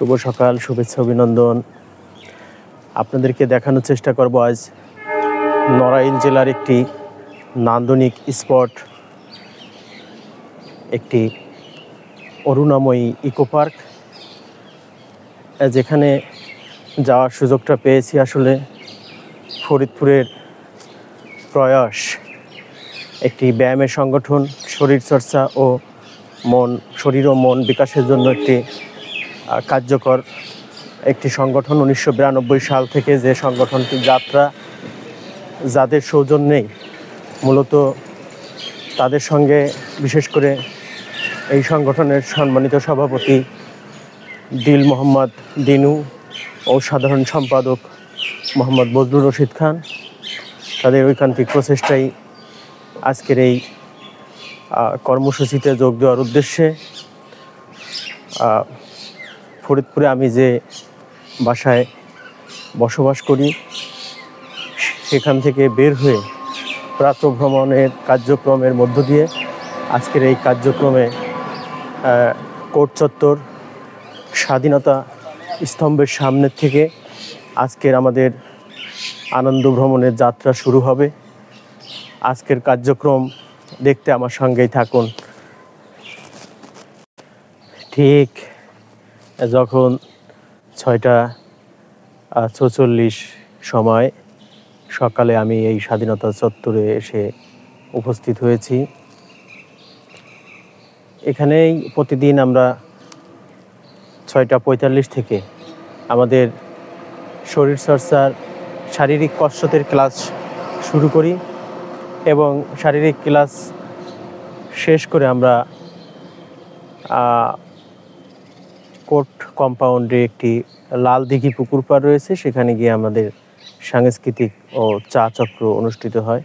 শুভ সকাল, শুভেচ্ছা, অভিনন্দন। আপনাদেরকে দেখানোর চেষ্টা করব আজ নড়াইল জেলার একটি নান্দনিক স্পট, একটি অরুণাময়ী ইকো পার্ক, যেখানে যাওয়ার সুযোগটা পেয়েছি আসলে ফরিদপুরের প্রয়াস, একটি ব্যায়ামের সংগঠন, শরীরচর্চা ও শরীর ও মন বিকাশের জন্য একটি কার্যকর একটি সংগঠন। 1992 সাল থেকে যে সংগঠনটি যাত্রা, যাদের সৌজন্যেই মূলত তাদের সঙ্গে বিশেষ করে এই সংগঠনের সম্মানিত সভাপতি দিল মোহাম্মদ দিনু ও সাধারণ সম্পাদক মোহাম্মদ বজলুর রশিদ খান, তাদের ঐকান্তিক প্রচেষ্টাই আজকের এই কর্মসূচিতে যোগ দেওয়ার উদ্দেশ্যে ফরিদপুরে আমি যে বাসায় বসবাস করি সেখান থেকে বের হয়ে প্রাতঃভ্রমণের কার্যক্রমের মধ্য দিয়ে আজকের এই কার্যক্রমে কোর্ট চত্বর স্বাধীনতা স্তম্ভের সামনের থেকে আজকের আমাদের আনন্দ ভ্রমণের যাত্রা শুরু হবে। আজকের কার্যক্রম দেখতে আমার সঙ্গেই থাকুন। ঠিক যখন 6:46 সময় সকালে আমি এই স্বাধীনতা চত্বরে এসে উপস্থিত হয়েছি। এখানেই প্রতিদিন আমরা 6:45 থেকে আমাদের শরীরচর্চার শারীরিক কসরতের ক্লাস শুরু করি এবং শারীরিক ক্লাস শেষ করে আমরা কোর্ট কম্পাউন্ডে একটি লাল দিঘি পুকুর পাড় রয়েছে, সেখানে গিয়ে আমাদের সাংস্কৃতিক ও চা চক্র অনুষ্ঠিত হয়।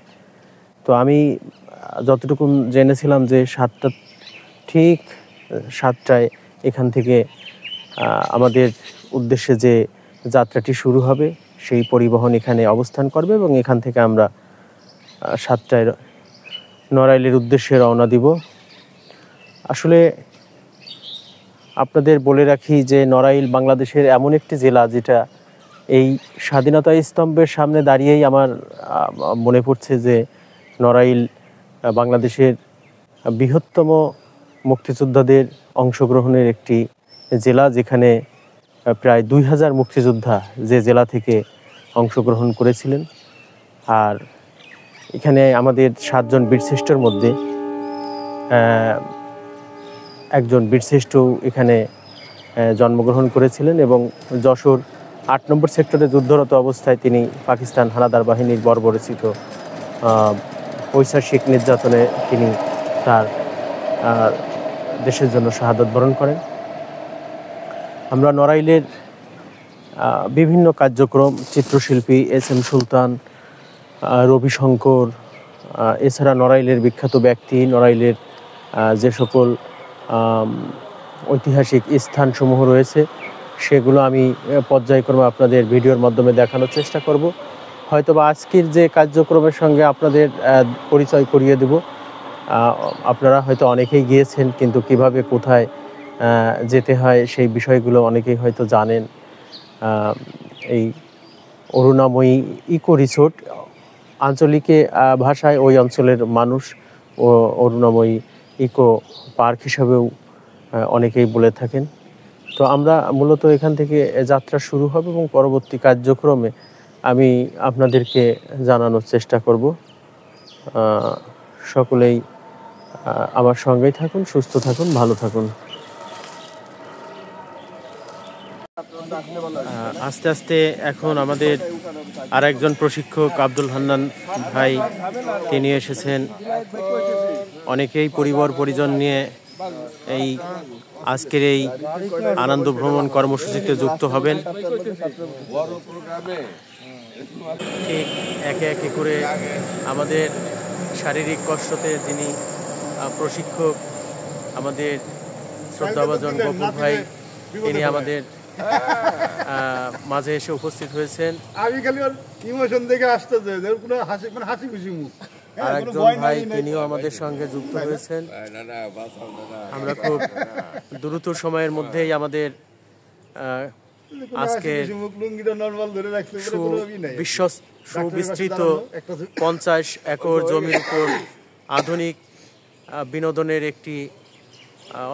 তো আমি যতটুকু জেনেছিলাম যে ঠিক 7টায় এখান থেকে আমাদের উদ্দেশ্যে যে যাত্রাটি শুরু হবে সেই পরিবহন এখানে অবস্থান করবে এবং এখান থেকে আমরা 7টায় নড়াইলের উদ্দেশ্যে রওনা দিব। আসলে আপনাদের বলে রাখি যে নড়াইল বাংলাদেশের এমন একটি জেলা যেটা এই স্বাধীনতা স্তম্ভের সামনে দাঁড়িয়েই আমার মনে পড়ছে যে নড়াইল বাংলাদেশের বৃহত্তম মুক্তিযোদ্ধাদের অংশগ্রহণের একটি জেলা, যেখানে প্রায় 2000 মুক্তিযোদ্ধা যে জেলা থেকে অংশগ্রহণ করেছিলেন। আর এখানে আমাদের 7 জন বীরশ্রেষ্ঠর মধ্যে একজন বীরশ্রেষ্ঠ এখানে জন্মগ্রহণ করেছিলেন এবং যশোর 8 নম্বর সেক্টরে যুদ্ধরত অবস্থায় তিনি পাকিস্তান হানাদার বাহিনীর বর্বরচিত ঐতিহাসিক নির্যাতনে তিনি তার দেশের জন্য শাহাদত বরণ করেন। আমরা নড়াইলের বিভিন্ন কার্যক্রম, চিত্রশিল্পী SM সুলতান, রবি শঙ্কর, এছাড়া নড়াইলের বিখ্যাত ব্যক্তি, নড়াইলের যে সকল ঐতিহাসিক স্থানসমূহ রয়েছে সেগুলো আমি পর্যায়ক্রমে আপনাদের ভিডিওর মাধ্যমে দেখানোর চেষ্টা করব। হয়তোবা আজকের যে কার্যক্রমের সঙ্গে আপনাদের পরিচয় করিয়ে দেব। আপনারা হয়তো অনেকেই গিয়েছেন, কিন্তু কিভাবে কোথায় যেতে হয় সেই বিষয়গুলো অনেকেই হয়তো জানেন। এই অরুণাময়ী ইকো রিসোর্ট, আঞ্চলিক ভাষায় ওই অঞ্চলের মানুষ ও অরুণাময়ী ইকো পার্ক হিসাবেও অনেকেই বলে থাকেন। তো আমরা মূলত এখান থেকে যাত্রা শুরু হবে এবং পরবর্তী কার্যক্রমে আমি আপনাদেরকে জানানোর চেষ্টা করব। সকলেই আমার সঙ্গেই থাকুন, সুস্থ থাকুন, ভালো থাকুন। আস্তে আস্তে এখন আমাদের আরেকজন প্রশিক্ষক আব্দুল হান্নান ভাই তিনি এসেছেন। অনেকেই পরিবার পরিজন নিয়ে এই আজকের এই আনন্দ ভ্রমণ কর্মসূচিতে যুক্ত হবেন। ঠিক একে একে করে আমাদের শারীরিক কসরতের যিনি প্রশিক্ষক, আমাদের শ্রদ্ধাভাজন গফুর ভাই, তিনি আমাদের মাঝে এসে উপস্থিত হয়েছেন। আমি খালি ইমোশন দেখে আসতেছে, হাসি খুশি মুখ। আরেকজন ভাই তিনিও আমাদের সঙ্গে যুক্ত হয়েছেন। আমরা খুব দ্রুত সময়ের মধ্যেই আমাদের আজকে সুবিস্তৃত 50 একর জমির উপর আধুনিক বিনোদনের একটি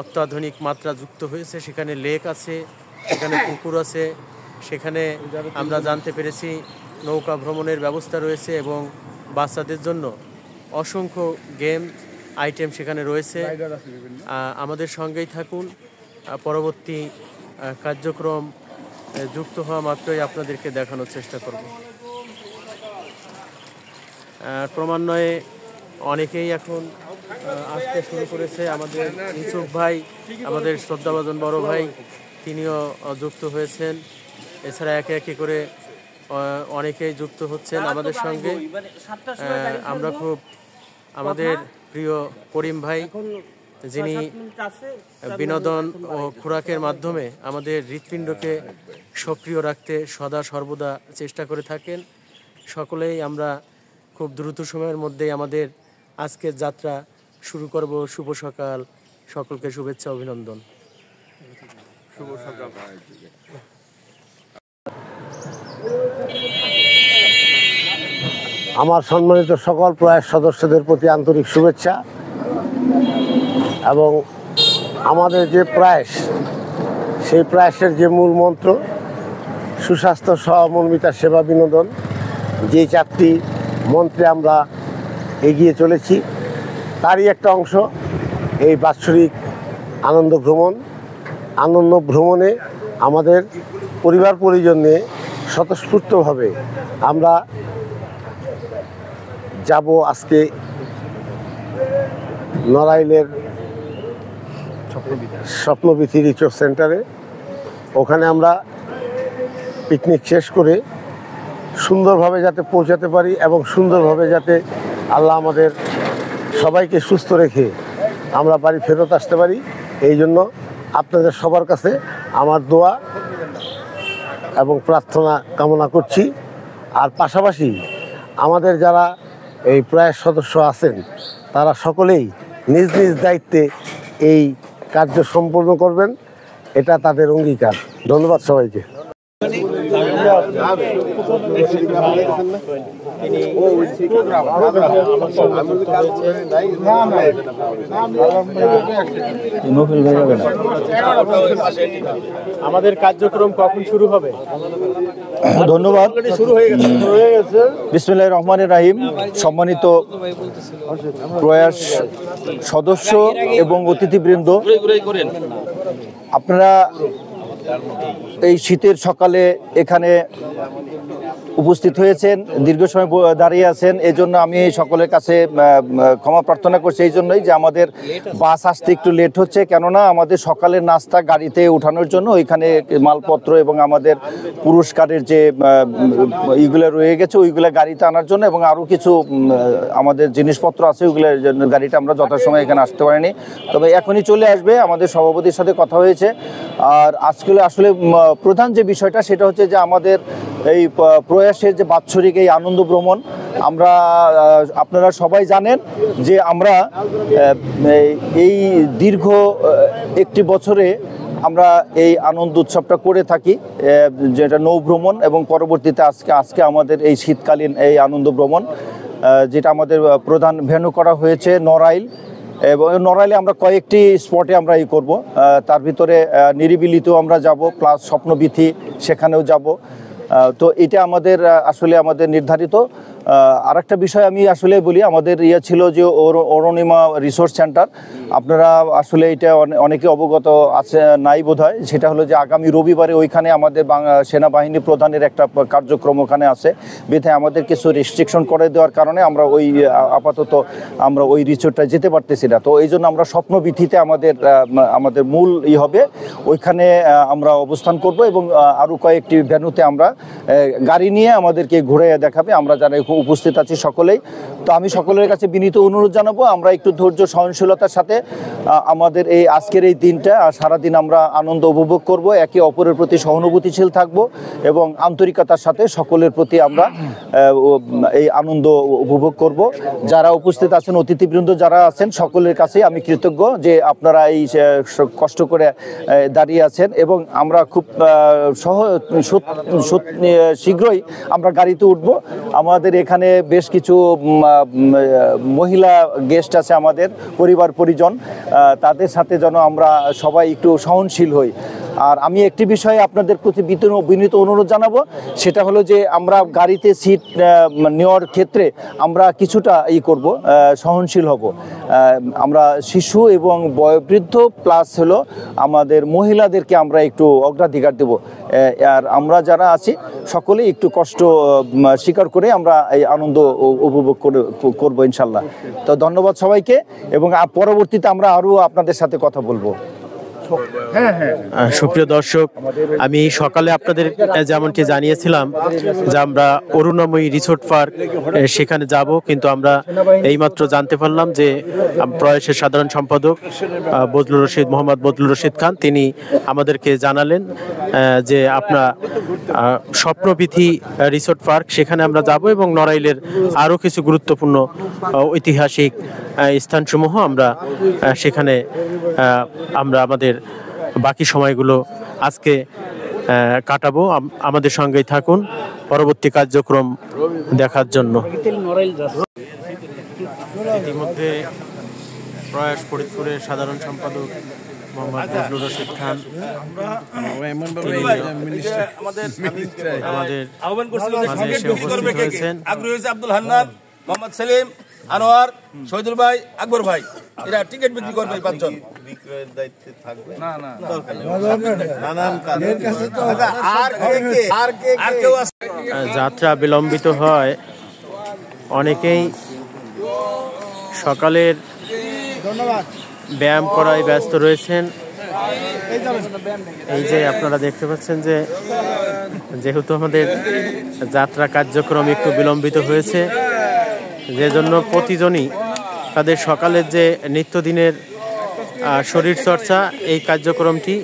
অত্যাধুনিক মাত্রা যুক্ত হয়েছে। সেখানে লেক আছে, সেখানে পুকুর আছে, সেখানে আমরা জানতে পেরেছি নৌকা ভ্রমণের ব্যবস্থা রয়েছে এবং বাচ্চাদের জন্য অসংখ্য গেম আইটেম সেখানে রয়েছে। আমাদের সঙ্গেই থাকুন, পরবর্তী কার্যক্রম যুক্ত হওয়া মাত্রই আপনাদেরকে দেখানোর চেষ্টা করব। ক্রমান্বয়ে অনেকেই এখন আসতে শুরু করেছে। আমাদের ইউসুফ ভাই, আমাদের শ্রদ্ধাভাজন বড় ভাই, তিনিও যুক্ত হয়েছেন। এছাড়া একে একে করে অনেকেই যুক্ত হচ্ছেন আমাদের সঙ্গে। আমরা খুব আমাদের প্রিয় করিম ভাই, যিনি বিনোদন ও খোরাকের মাধ্যমে আমাদের হৃৎপিণ্ডকে সক্রিয় রাখতে সদা সর্বদা চেষ্টা করে থাকেন। সকলেই আমরা খুব দ্রুত সময়ের মধ্যেই আমাদের আজকের যাত্রা শুরু করব। শুভ সকাল, সকলকে শুভেচ্ছা, অভিনন্দন। শুভ সকাল। আমার সম্মানিত সকল প্রয়াস সদস্যদের প্রতি আন্তরিক শুভেচ্ছা এবং আমাদের যে প্রয়াস, সেই প্রয়াসের যে মূল মন্ত্র সুস্বাস্থ্য, সহমর্মিতা, সেবা, বিনোদন, যে 4টি মন্ত্রে আমরা এগিয়ে চলেছি, তারই একটা অংশ এই বাৎসরিক আনন্দ ভ্রমণ। আনন্দ ভ্রমণে আমাদের পরিবার পরিজন নিয়ে স্বতঃস্ফূর্তভাবে আমরা যাব আজকে নড়াইলের স্বপ্নবিথি রিসোর্স সেন্টারে। ওখানে আমরা পিকনিক শেষ করে সুন্দরভাবে যাতে পৌঁছাতে পারি এবং সুন্দরভাবে যাতে আল্লাহ আমাদের সবাইকে সুস্থ রেখে আমরা বাড়ি ফেরত আসতে পারি, এই জন্য আপনাদের সবার কাছে আমার দোয়া এবং প্রার্থনা কামনা করছি। আর পাশাপাশি আমাদের যারা এই প্রয়াস সদস্য আছেন, তারা সকলেই নিজ নিজ দায়িত্বে এই কার্য সম্পূর্ণ করবেন, এটা তাদের অঙ্গীকার। ধন্যবাদ সবাইকে। আমাদের কার্যক্রম কখন শুরু হবে? ধন্যবাদ। বিসমিল্লাহির রহমানির রহিম। সম্মানিত প্রয়াস সদস্য এবং অতিথিবৃন্দ, আপনারা এই শীতের সকালে এখানে উপস্থিত হয়েছেন, দীর্ঘ সময় দাঁড়িয়ে আছেন, এই জন্য আমি সকলের কাছে ক্ষমা প্রার্থনা করছি। এই জন্যই যে আমাদের বাস আসতে একটু লেট হচ্ছে, কেননা আমাদের সকালের নাস্তা গাড়িতে উঠানোর জন্য ওইখানে মালপত্র এবং আমাদের পুরস্কারের যে এইগুলো রয়ে গেছে ওইগুলো গাড়িতে আনার জন্য, এবং আরও কিছু আমাদের জিনিসপত্র আছে ওইগুলোর জন্য গাড়িটা আমরা যথাসময় এখানে আসতে পারিনি। তবে এখনই চলে আসবে, আমাদের সভাপতির সাথে কথা হয়েছে। আর আজকে আসলে প্রধান যে বিষয়টা সেটা হচ্ছে যে আমাদের এই প্রয়াসের যে বাৎসরিক এই আনন্দ ভ্রমণ, আমরা আপনারা সবাই জানেন যে আমরা এই দীর্ঘ একটি বছরে আমরা এই আনন্দ উৎসবটা করে থাকি, যেটা নৌ ভ্রমণ, এবং পরবর্তীতে আজকে আমাদের এই শীতকালীন এই আনন্দ ভ্রমণ, যেটা আমাদের প্রধান ভেন্যু করা হয়েছে নড়াইল। এবং নড়াইলে আমরা কয়েকটি স্পটে আমরা এই করব, তার ভিতরে নিরিবিলিতেও আমরা যাব, প্লাস স্বপ্নবিথি সেখানেও যাব। তো এটা আমাদের আসলে আমাদের নির্ধারিত। আরেকটা বিষয় আমি আসলে বলি, আমাদের ছিল যে অরুণিমা রিসোর্স সেন্টার, আপনারা আসলে এটা অনেকে অবগত আছে নাই বোধহয়, সেটা হলো যে আগামী রবিবারে ওইখানে আমাদের সেনাবাহিনী প্রধানের একটা কার্যক্রম ওখানে আছে, বিধায় আমাদের কিছু রেস্ট্রিকশন করে দেওয়ার কারণে আমরা আপাতত আমরা ওই রিসোর্টটা যেতে পারতেছি না। তো এই জন্য আমরা স্বপ্নবিথিতে আমাদের মূল হবে, ওইখানে আমরা অবস্থান করব এবং আরও কয়েকটি ভেন্যুতে আমরা গাড়ি নিয়ে আমাদেরকে ঘুরে দেখাবে। আমরা যারা উপস্থিত আছি সকলেই, তো আমি সকলের কাছে বিনীত অনুরোধ জানাবো আমরা একটু ধৈর্য সহনশীলতার সাথে আমাদের এই আজকের এই দিনটা আর সারাদিন আমরা আনন্দ উপভোগ করব, একে অপরের প্রতি সহানুভূতিশীল থাকব এবং আন্তরিকতার সাথে সকলের প্রতি আমরা এই আনন্দ উপভোগ করব। যারা উপস্থিত আছেন, অতিথিবৃন্দ যারা আছেন, সকলের কাছে আমি কৃতজ্ঞ যে আপনারা এই কষ্ট করে দাঁড়িয়ে আছেন এবং আমরা খুব শীঘ্রই আমরা গাড়িতে উঠব। আমাদের এখানে বেশ কিছু মহিলা গেস্ট আছে, আমাদের পরিবার পরিজন, তাদের সাথে যেন আমরা সবাই একটু সহনশীল হই। আর আমি একটি বিষয়ে আপনাদের প্রতি বিনীত অনুরোধ জানাবো, সেটা হলো যে আমরা গাড়িতে সিট নেওয়ার ক্ষেত্রে আমরা কিছুটা করব, সহনশীল হব। আমরা শিশু এবং বয়োবৃদ্ধ প্লাস হলো আমাদের মহিলাদেরকে আমরা একটু অগ্রাধিকার দেব। আর আমরা যারা আছি সকলেই একটু কষ্ট স্বীকার করে আমরা এই আনন্দ উপভোগ করবো ইনশাল্লাহ। তো ধন্যবাদ সবাইকে এবং পরবর্তীতে আমরা আরও আপনাদের সাথে কথা বলবো। সুপ্রিয় দর্শক, আমি সকালে আপনাদের যেমনটি জানিয়েছিলাম যে আমরা অরুণাময়ী রিসোর্ট পার্ক সেখানে যাব, কিন্তু আমরা এইমাত্র জানতে পারলাম যে প্রয়াসের সাধারণ সম্পাদক মোহাম্মদ বজলুর রশিদ খান তিনি আমাদেরকে জানালেন যে আপনার স্বপ্নবিথি রিসোর্ট পার্ক সেখানে আমরা যাব এবং নড়াইলের আরও কিছু গুরুত্বপূর্ণ ঐতিহাসিক স্থানসমূহ আমরা সেখানে আমরা আমাদের বাকি সময়গুলো আজকে কাটাবো। আমাদের সঙ্গেই থাকুন পরবর্তী কার্যক্রম দেখার জন্য। ইতিমধ্যে প্রয়াস ফরিদপুরের সাধারণ সম্পাদক মোহাম্মদ বজলুর রশিদ খান আব্দুল হান্নান, মোহাম্মদ সেলিম, আনোয়ার, শহীদুল ভাই, আকবর ভাই, এরা টিকিট বিক্রি করবে। পাঁচজন বিক্রয়ের দায়িত্বে থাকবে। যাত্রা বিলম্বিত হয়, অনেকেই সকালের ব্যায়াম করায় ব্যস্ত রয়েছেন। এই যে আপনারা দেখতে পাচ্ছেন যে যেহেতু আমাদের যাত্রা কার্যক্রম একটু বিলম্বিত হয়েছে, যে জন্য প্রতিজনই তাদের সকালের যে নিত্যদিনের শরীরচর্চা এই কার্যক্রমটি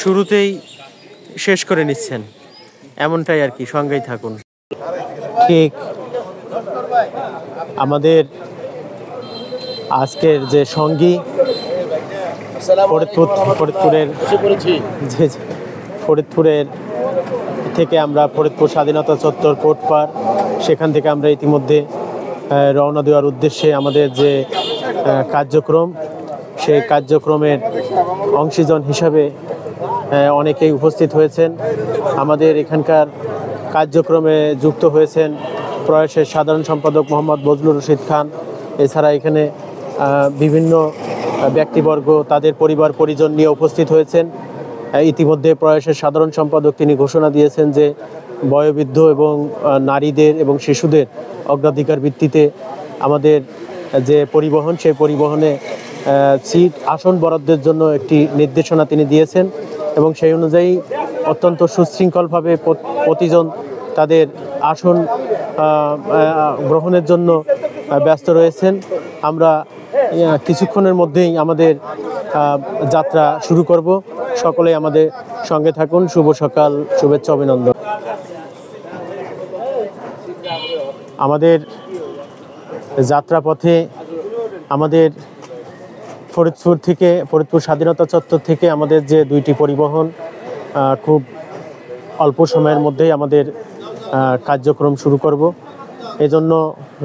শুরুতেই শেষ করে নিচ্ছেন, এমনটাই আর কি। সঙ্গেই থাকুন। ঠিক আমাদের আজকের যে সঙ্গী ফরিদপুরের থেকে আমরা ফরিদপুর স্বাধীনতা চত্বর কোর্টপাড়, সেখান থেকে আমরা ইতিমধ্যে রওনা দেওয়ার উদ্দেশ্যে আমাদের যে কার্যক্রম, সেই কার্যক্রমের অংশীজন হিসাবে অনেকেই উপস্থিত হয়েছেন। আমাদের এখানকার কার্যক্রমে যুক্ত হয়েছেন প্রয়াসের সাধারণ সম্পাদক মোহাম্মদ বজলুর রশিদ খান। এছাড়া এখানে বিভিন্ন ব্যক্তিবর্গ তাদের পরিবার পরিজন নিয়ে উপস্থিত হয়েছেন। ইতিমধ্যে প্রয়াসের সাধারণ সম্পাদক তিনি ঘোষণা দিয়েছেন যে বয়োবৃদ্ধ এবং নারীদের এবং শিশুদের অগ্রাধিকার ভিত্তিতে আমাদের যে পরিবহন, সেই পরিবহনে সিট আসন বরাদ্দের জন্য একটি নির্দেশনা তিনি দিয়েছেন এবং সেই অনুযায়ী অত্যন্ত সুশৃঙ্খলভাবে প্রতিজন তাদের আসন গ্রহণের জন্য ব্যস্ত রয়েছেন। আমরা কিছুক্ষণের মধ্যেই আমাদের যাত্রা শুরু করব। সকলেই আমাদের সঙ্গে থাকুন। শুভ সকাল, শুভেচ্ছা, অভিনন্দন। আমাদের যাত্রাপথে আমাদের ফরিদপুর স্বাধীনতা চত্বর থেকে আমাদের যে দুইটি পরিবহন খুব অল্প সময়ের মধ্যেই আমাদের কার্যক্রম শুরু করব। এজন্য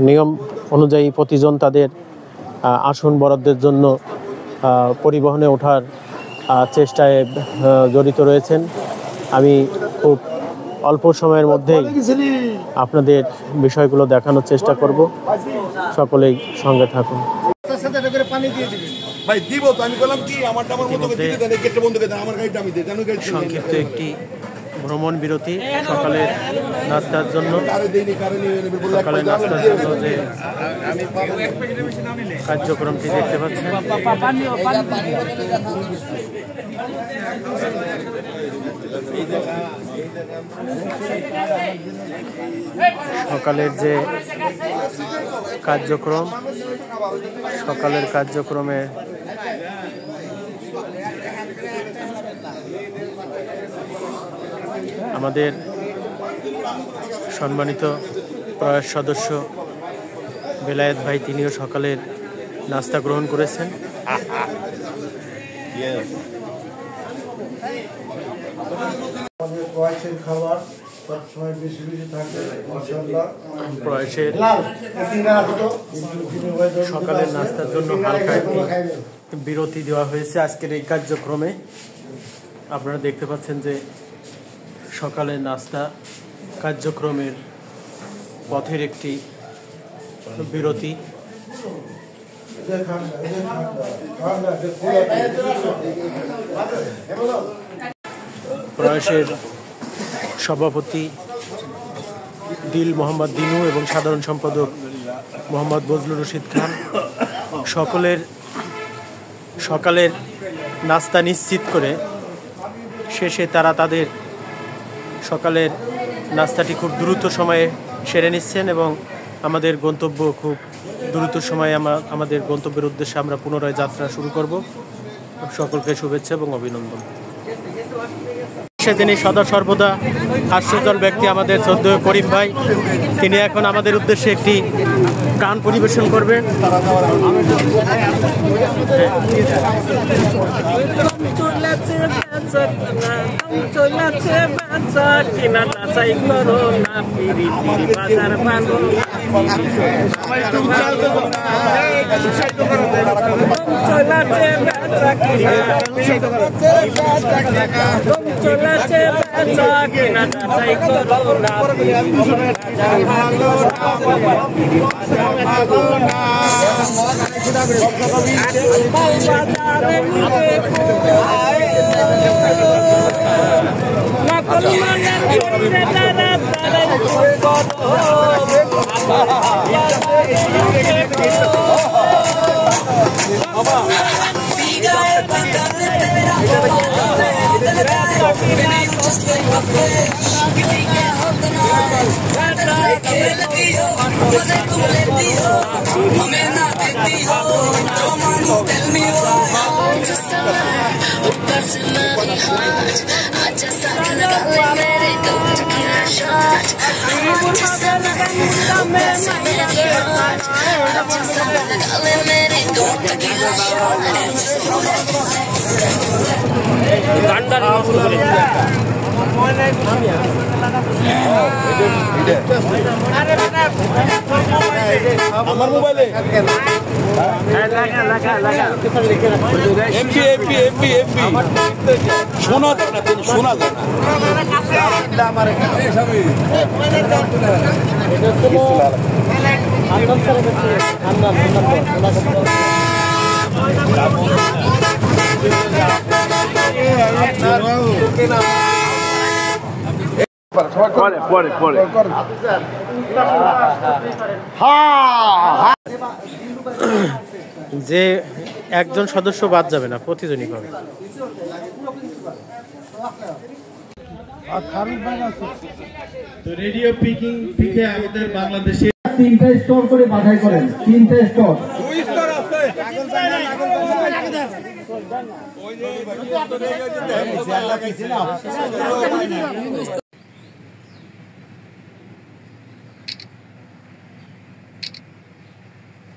নিয়ম অনুযায়ী প্রতিজন তাদের আসন বরাদ্দের জন্য পরিবহনে ওঠার চেষ্টায় জড়িত রয়েছেন। আমি খুব অল্প সময়ের মধ্যেই আপনাদের বিষয়গুলো দেখানোর চেষ্টা করব। সকলেই সঙ্গে থাকুন। সংক্ষিপ্ত একটি ভ্রমণ বিরতি সকালে নাস্তার জন্য। সকালে নাস্তার জন্য যে কার্যক্রমটি দেখতে পাচ্ছেন, সকালের যে কার্যক্রম, সকালের কার্যক্রমে আমাদের সম্মানিত প্রয়াস সদস্য বেলায়েত ভাই তিনিও সকালের নাস্তা গ্রহণ করেছেন। প্রয়াসের খাবার সবসময় বেশি বেশি থাকে মাশাআল্লাহ। প্রয়াসের সকালের নাস্তার জন্য হালকা একটি বিরতি দেওয়া হয়েছে আজকের এই কার্যক্রমে। আপনারা দেখতে পাচ্ছেন যে সকালের নাস্তা কার্যক্রমের পথের একটি বিরতি। প্রয়াসের সভাপতি দিল মোহাম্মদ দিনু এবং সাধারণ সম্পাদক মোহাম্মদ বজলুর রশিদ খান সকালের নাস্তা নিশ্চিত করে শেষে তারা তাদের সকালের নাস্তাটি খুব দ্রুত সময়ে সেরে নিচ্ছেন এবং আমাদের গন্তব্য খুব দ্রুত সময়ে আমাদের গন্তব্যের উদ্দেশ্যে আমরা পুনরায় যাত্রা শুরু করব। সকলকে শুভেচ্ছা এবং অভিনন্দন। তিনি সদা সর্বদা হাস্যজ্জ্বল ব্যক্তি আমাদের শ্রদ্ধেয় করিম ভাই, তিনি এখন আমাদের উদ্দেশ্যে একটি গান পরিবেশন করবেন। আমার মোবাইলে এমপি এমপি এমপি এমপি শোনা যায় না, শোনা যায় যে একজন সদস্য বাদ যাবে না, প্রতিজনই পাবে। রেডিও পিকিং থেকে আমাদের বাংলাদেশে 3টা স্টোর করে বাছাই করেন, 3টা স্টোর।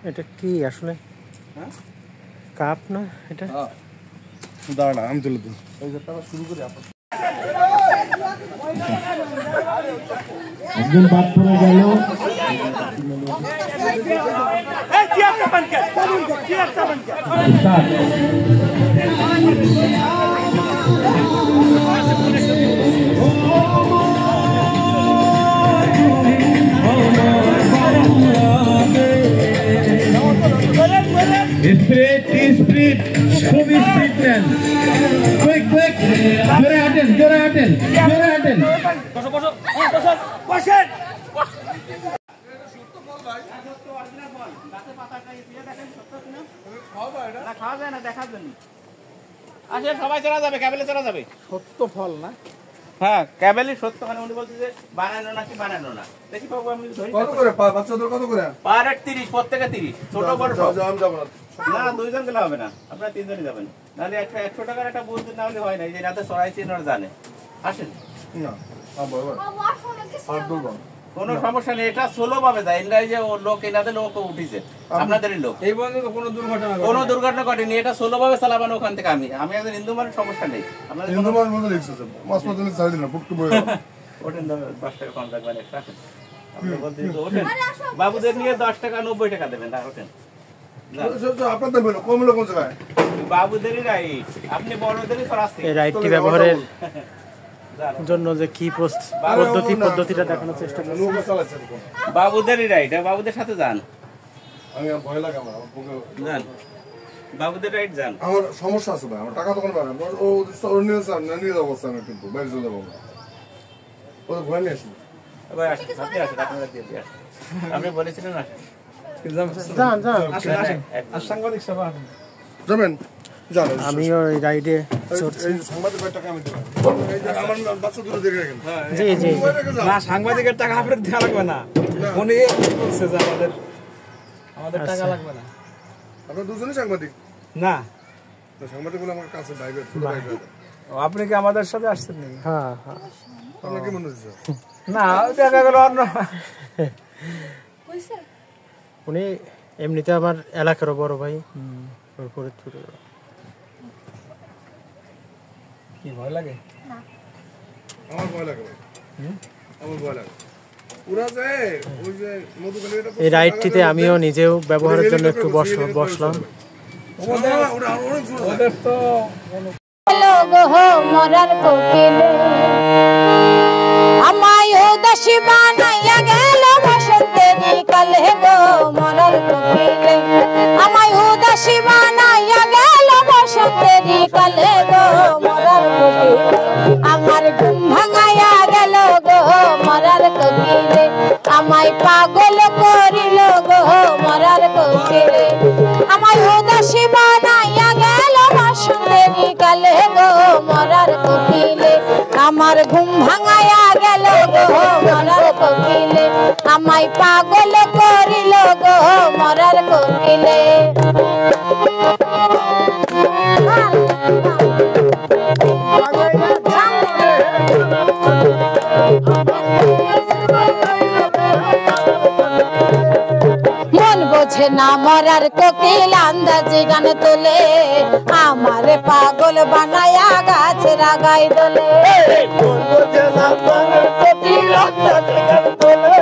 এটা কি আসলে কাপ না? এটা দাঁড়া আমি তুলে দিই। একজন বাদ পড়ে গেল। স্পিরিট খুবই স্পিরিট নেন। কুইক কুইক, জোরে হাঁটেন, জোরে হাঁটেন, জোরে হাঁটেন। আসেন সবাই চলা যাবে, ক্যাবেলে চলা যাবে। সত্য ফল না হ্যাঁ ক্যাবেলে সত্য, মানে উনি বলছে যে বানানো নাকি বানানো না। দেখি বাবু আমি ধরি কত করে বাচ্চাদের কত করে পার হেড 30, প্রত্যেকে 30, ছোট বড় সব। আমি যাবো না না দুইজন গেলে হবে না, আপনারা তিনজনই যাবেন। নাহলে 100 টাকার একটা বুঝতে না হলে হয় না, এই যে রাতে সরাইছি ওরা জানে। আসেন না আর দুর্বল কোনো সমস্যা নেই, এটা সোলো ভাবে যায়। এরা এই যে ও লোক এনাদের লোক উঠিছে, আপনাদেরই লোক। এই পর্যন্ত কোনো দুর্ঘটনা ঘটেনি, এটা সোলো ভাবে চালাবানো ওখান থেকে। আমি একজন হিন্দু মানুষ, সমস্যা নেই। আপনাদের হিন্দু মানুষ মতো লিখছে মাছ মতো ছাড়ি দিলাম পুট্টু বই ওঠেন 10 টাকা কম রাখবেন, একটা আসেন। আপনি বলতে ওঠেন, বাবুদের নিয়ে 10 টাকা 90 টাকা দেবেন না, ওঠেন। আপনাদের বলো কম হলো কোন জায়গায় বাবুদেরই রাইট, আপনি বড়দেরই সরাসরি এই রাইটটি ব্যবহারের জন্য যে কি পদ্ধতিটা দেখানোর চেষ্টা করছি। নৌকা চালাচ্ছে বাবুদেরই রাইট, বাবুদের সাথে যান, আমি ভয় লাগে আমার যান বাবুদের রাইট যান। আমার সমস্যা আছে ভাই, আমার টাকা তো কোনো পারে ও নিয়ে যাবো আমি, কিন্তু বাইরে চলে যাবো না, ও ভয় নিয়ে আসবো ভাই আসেন, আপনি আসেন, আপনারা দিয়ে দিয়ে আসেন। আপনি বলেছিলেন না সাংবাদিক সভা যাবেন জানেন আমিও এই রাইডে এই সাংবাদিক ভাই টাকা আমি দেব, আমার বাচ্চা দুটো দেখে রাখেন। জি জি না সাংবাদিকের টাকা আপনার দেওয়া লাগবে না, উনি বলছে যে আমাদের টাকা লাগবে না। আপনার দুজনই সাংবাদিক না সাংবাদিক বলে আমার কাছে ড্রাইভার ছোট ড্রাইভার আপনি কি আমাদের সাথে আসছেন নাকি? হ্যাঁ আপনার কি মনে হচ্ছে না দেখা গেল অন্য উনি এমনিতে আমার এলাকারও বড় ভাই। কি ভয় লাগে? আমার ভয় লাগে ভাই, আমার ভয় লাগে পুরা যায় ওই যে মধুখালী এটা এই রাইডটিতে আমিও নিজেও ব্যবহারের জন্য একটু বসলাম। ওদের তো মরার কোকিলে আমায় উদাসী বানাইয়া গেল বসন্তেরি কালে গো মরার কোকিলে, আমায় উদাসী বানাইয়া গেল বসন্তেরি কালে গো মরার কোকিলে, আমার ঘুম ভাঙাইয়া গেল গো মরার কোকিলে, আমায় পাগল করিল গো মরার কোকিলে, আমায় উদাসী বানাইয়া গেল বসন্তেরি কালে গো মরার কোকিলে, আমার ঘুম ভাঙাইয়া গেল গো মরার কোকিলে, আমায় পাগল করিল গো মরার কোকিলে। মন বোঝে না মরার কোকিল আন্দাজি গান তোলে, আমার পাগল বানায়া গাছ রাগাই দোলে, মন বোঝে না মরার কোকিল আন্দাজি গান তোলে,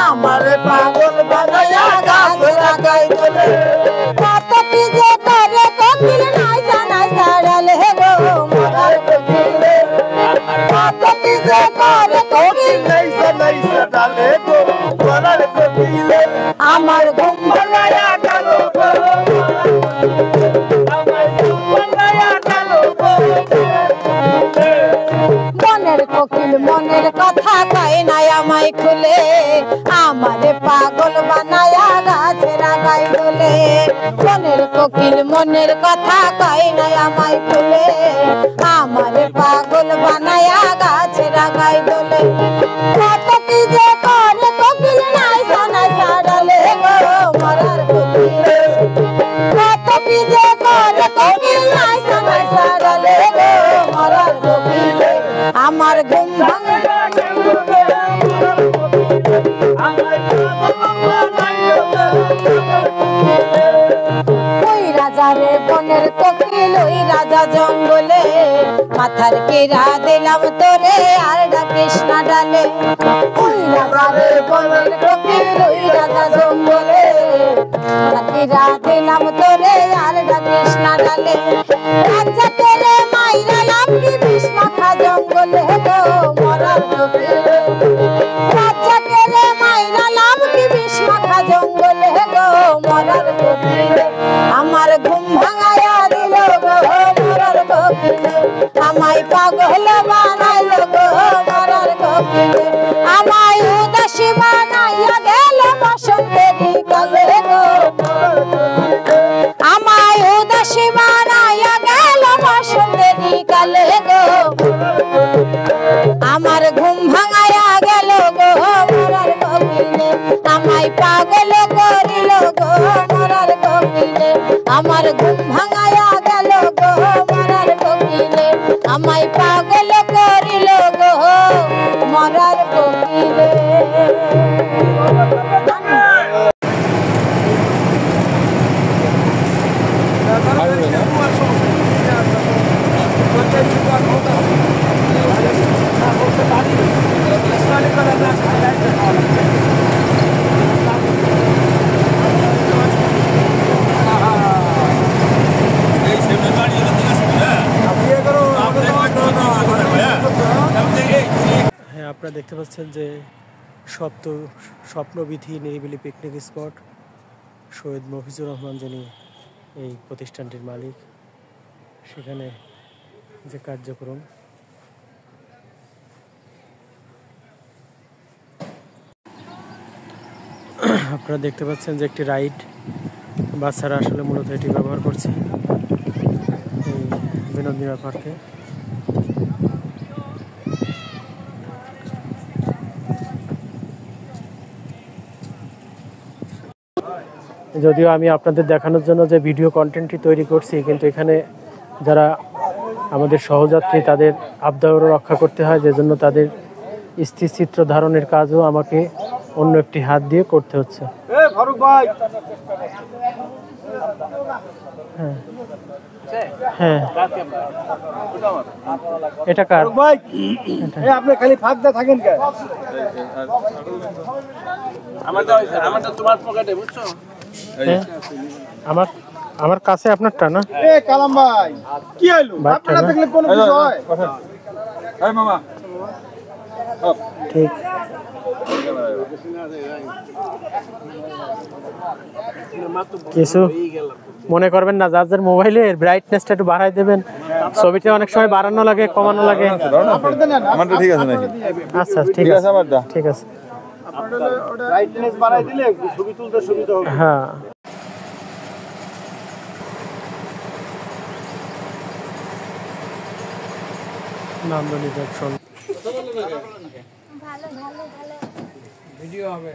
আমার পাগল বানায়া গাছ রাগাই দোলে, কত কি যে করে কোকিল নাই জানা সারালে গো মরার কোকিলে, কত কি যে করে কোকিল নাই জানা সারালে গো মরার কোকিলে, আমার ঘুম ভাঙায়া গেল গো আমার ঘুম ভাঙায়া গেল গো, মনের কোকিল মনের কথা কয় নাই আমায় খুলে, আমার পাগল বানায়া গাছ রাগাই দোলে, মনের কোকিল মনের কথা কয় নাই আমায় খুলে, আমার পাগল বানায়া গাছ রাগাই দোলে, কত কি যে করে কোকিল নাই জানা সারালে গো মরার কোকিলে, কত কি যে করে কোকিল নাই জানা সারালে গো মরার কোকিলে, আমার ঘুম ভাঙায়া গেল গো মরার কোকিলে, আমার পাগল বানাইয়া গেল মরার কোকিলে, ওই রাজারে বনের কোকিল ওই রাজা জঙ্গলে, মাথার কেরা দিলাম তোরে আর ডাকিস না ডালে, ওই রাজারে বনের কোকিল ওই রাজা জঙ্গলে, মাথার কেরা দিলাম তোরে আর ডাকিস না ডালে, রাজা তেরে মাইরা লাভ কি বিষ মাথা জঙ্গলে গো মরার কোকিলে, রাজা তেরে মাইরা লাভ কি বিষ মাথা জঙ্গলে গো মরার কোকিলে, আমার ঘুম ভাঙায়া দিল গো মরার কোকিলে, আমায় পাগল বানাইল গো মরার কোকিলে, আমায় উদাসী বানাইয়া গেল বসন্তেরি কালে গো মরার কোকিলে, আমায় উদাসী বানাইয়া গেল গো আমার ঘুম ভাঙায়া গেল গো মরার কোকিলে আমায় পাগল করিল গো মরার কোকিলে আমার ঘুম ভাঙায়া গেল গো মরার কোকিলে আমায় পাগল করিল গো মরার কোকিলে। হ্যাঁ, আপনারা দেখতে পাচ্ছেন যে স্বপ্নবিধি নিরিবিলি পিকনিক স্পট শহীদ মফিজুর রহমান যিনি এই প্রতিষ্ঠানটির মালিক, সেখানে যে কার্যক্রম আপনারা দেখতে পাচ্ছেন যে একটি রাইড বাচ্চারা আসলে মূলত এটি ব্যবহার করছে এই বিনোদিনী পার্কে। যদিও আমি আপনাদের দেখানোর জন্য যে ভিডিও কন্টেন্টটি তৈরি করছি, কিন্তু এখানে যারা আমাদের সহযাত্রী তাদের আবদারও রক্ষা করতে হয়, যে জন্য তাদের স্থিরচিত্র ধারণের কাজও আমাকে অন্য একটি হাত দিয়ে করতে হচ্ছে। হ্যাঁ হ্যাঁ, এটা কার? আপনি খালি ফাঁক দিয়ে থাকেন কেন? আমারটা তোমার পকেটে, বুঝছো? আমার কাছে আপনারটা না? কালাম ভাই কি হইলো? আপনারা দেখলে কোনো কিছু হয়? এই মামা ঠিক কিছু মনে করবেন না, যাদের মোবাইলের ব্রাইটনেসটা একটু বাড়াই দেবেন। ছবিটা অনেক সময় বাড়ানো লাগে, কমানো লাগে। আমারটা ঠিক আছে নাকি? আচ্ছা ঠিক আছে, আমারটা ঠিক আছে। ব্রাইটনেস বাড়াই দিলে ছবি তুলতে সুবিধা হবে। হ্যাঁ, নান্দনী দেখুন ভিডিও হবে।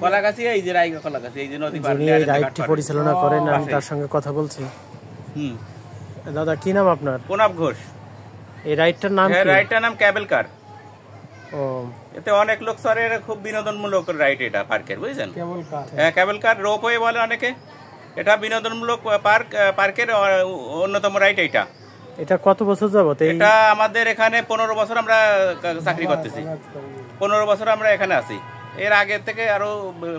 কলাগাছি এই যে রাইগা কলাগাছি এই যে নদী পার যিনি এই রাইডটি পরিচালনা করেন, আমি তার সঙ্গে কথা বলছি। দাদা, কি নাম আপনার? প্রণব ঘোষ। এই রাইডটার নাম কি? রাইডটার নাম ক্যাবেল কার। ও, এতে অনেক লোক সরে, খুব বিনোদনমূলক রাইড এটা পার্কের, বুঝছেন? কেবল কার? হ্যাঁ, ক্যাবেল কার, রোপওয়ে বলে অনেকে। এটা বিনোদনমূলক পার্কের অন্যতম রাইড। এটা কত বছর যাবত? এটা আমাদের এখানে 15 বছর আমরা চাকরি করতেছি। 15 বছর আমরা এখানে আছি। এর আগে থেকে আরো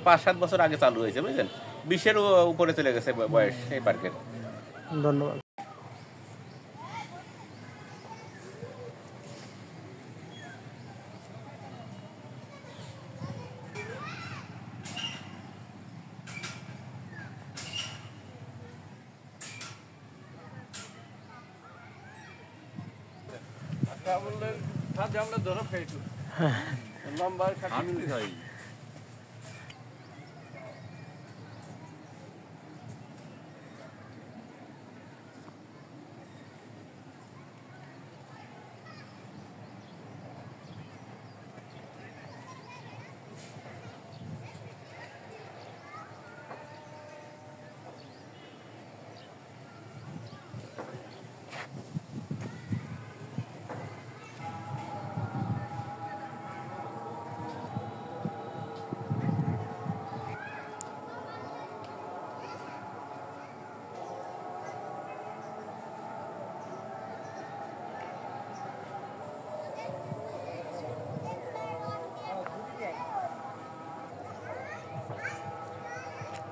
5-7 বছর আগে চালু হয়েছে, বুঝলেন? 20-এর উপরে চলে গেছে বয়স এই পার্কের। ধন্যবাদ।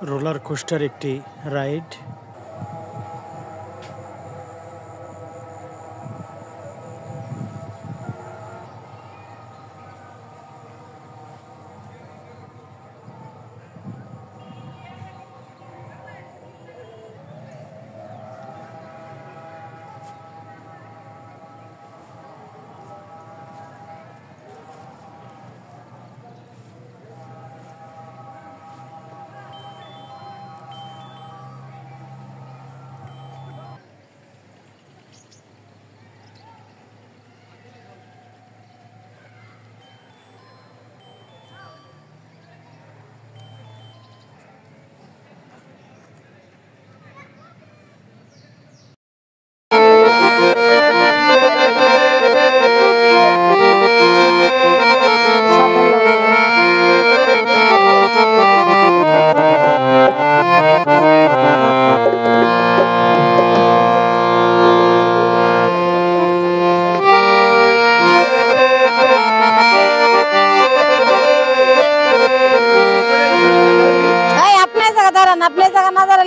রোলার কোস্টার একটি রাইড।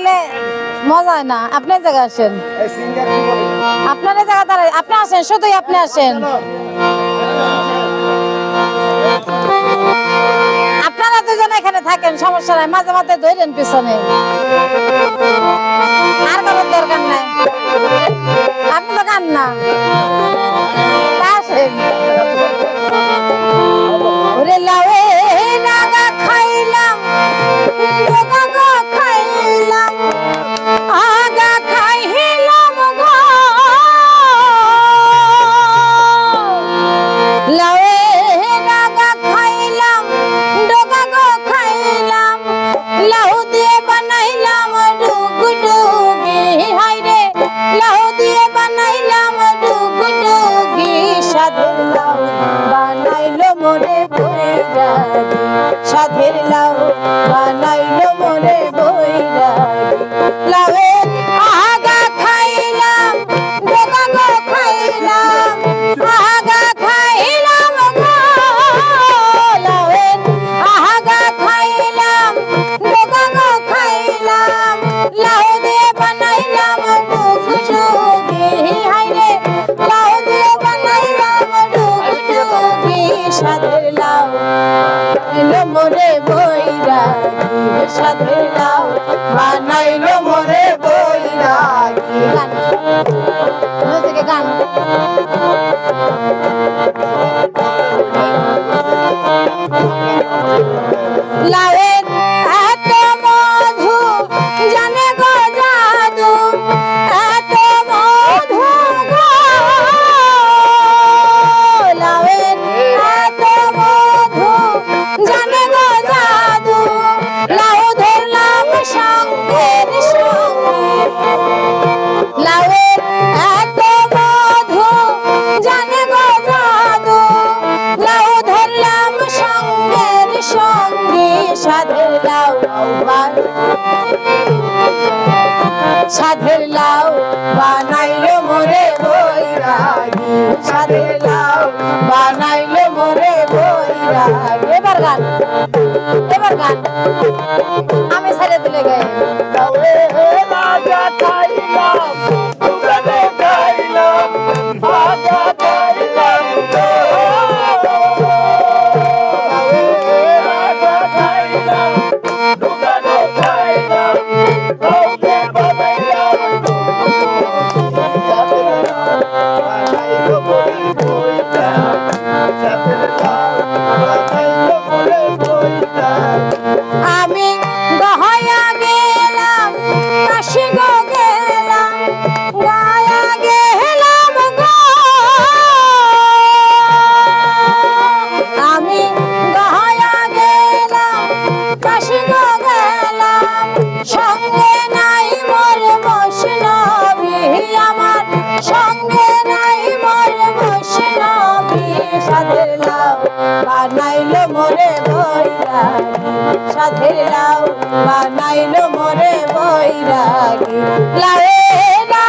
দাঁড়ালে মজা হয় না। আপনি জায়গা আসেন, আপনার জায়গা দাঁড়ায় আপনি আসেন, শুধুই আপনি আসেন। আপনারা দুজন এখানে থাকেন, সমস্যা নাই, মাঝে মাঝে ধরেন পিছনে, আর কোনো দরকার নাই। আপনি তো গান না, আসেন। ওরে লাউয়ে নাগা খাইলাম, ডোগা গো খাইলাম, আগা খাইলাম গো। লাউয়ে নাগা খাইলাম, ডোগা গো খাইলাম, লাউ দিয়ে বানাইলাম ডুগডুগি। হায়রে লাউ দিয়ে বানাইলাম ডুগডুগি, সাধের লাউ বানাইলো মোরে বৈরাগী, সাধের লাউ বানাইলো মোরে বৈরাগী। লাউয়ে আগা খাইলাম, ডোগা গো খাইলাম, আগা খাইলাম গো। লাউয়ে আগা খাইলাম, ডোগা গো খাইলাম, লাউ দিয়ে বানাইলাম ডুগডুগি। হায়রে লাউ দিয়ে বানাইলাম ডুগডুগি, সাধের লাউ বানাইলো মোরে বৈরাগী, সাধের লাউ বানাইলো মোরে বৈরাগী। গান মিউজিকে গান। লাউয়ের এত মধু জানে গো জাদু, এত মধু গো। লাউয়ের এত মধু জানে গো জাদু, লাউ ধরলাম সঙ্গের সঙ্গে। লাউয়ের এত মধু জানে গো জাদু, লাউ ধরলাম সঙ্গের সঙ্গে। সাধের লাউ সাধের লাউ বানাইলো মোরে বৈরাগী, সাধের লাউ বানাইলো মোরে বৈরাগী। এবার গান, এবার গান আমি ছেড়ে দিলে গায়ে। আমি গহয়া গেলাম, কাশি গো গেলাম, গায়া গেলাম গো। আমি গহয়া গেলাম, কাশি গো গেলাম, সঙ্গে নাই মোর বৈষ্ণবী, আমার সঙ্গে নাই মোর বৈষ্ণবী। সাধের লাউ বানাইলো মোরে বৈরাগী, সাধের লাউ বানাইলো মোরে বৈরাগী। লাউয়ে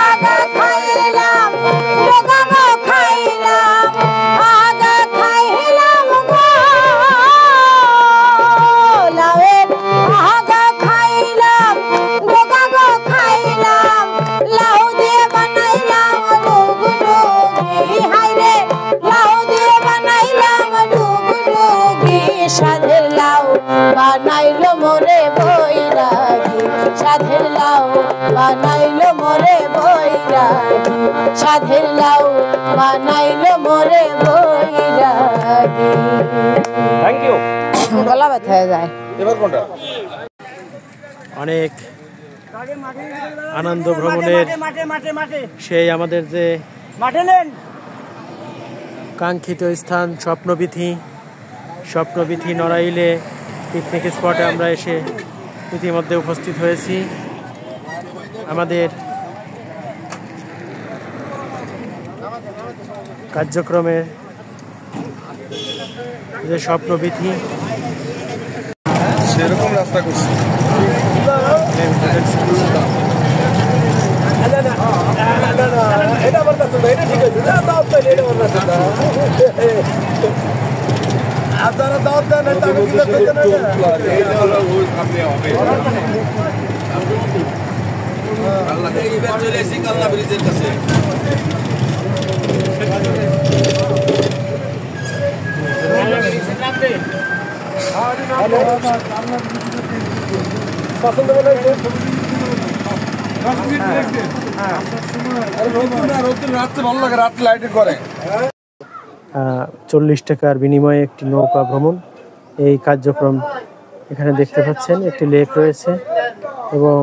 আগা খাইলাম, ডোগা গো খাইলাম, আগা খাইলাম গো। লাউয়ে আগা খাইলাম, ডোগা গো খাইলাম, লাউ দিয়ে বানাইলাম ডুগডুগি। হায়রে লাউ দিয়ে বানাইলাম ডুগডুগি, সাধের লাউ বানাইলো মোরে বৈরাগী, সাধের লাউ বানাইলো মোরে বৈরাগী, সাধের লাউ বানাইলো মোরে বৈরাগী। Thank you. গলা ব্যথা হয়ে যায়। এবার কোনটা? অনেক আনন্দ ভ্রমণের সেই আমাদের যে কাঙ্ক্ষিত স্থান স্বপ্নবিথি নড়াইলে পিকনিক স্পটে আমরা এসে ইতিমধ্যে উপস্থিত হয়েছি। আমাদের কার্যক্রমের যে স্বপ্নবিথি সেরকম রাস্তা করছি। এটা আমার কাছে এটা ঠিক আছে, দাও তো এটা আমার কাছে আপনারা দাও দেন, এটা আমি কি করতে এইবার চলে এসেছি কালনা ব্রিজের কাছে। রাত্রে ভালো লাগে, রাত্রে লাইটিং করে। 40 টাকার বিনিময়ে একটি নৌকা ভ্রমণ, এই কার্যক্রম এখানে দেখতে পাচ্ছেন। একটি লেক রয়েছে এবং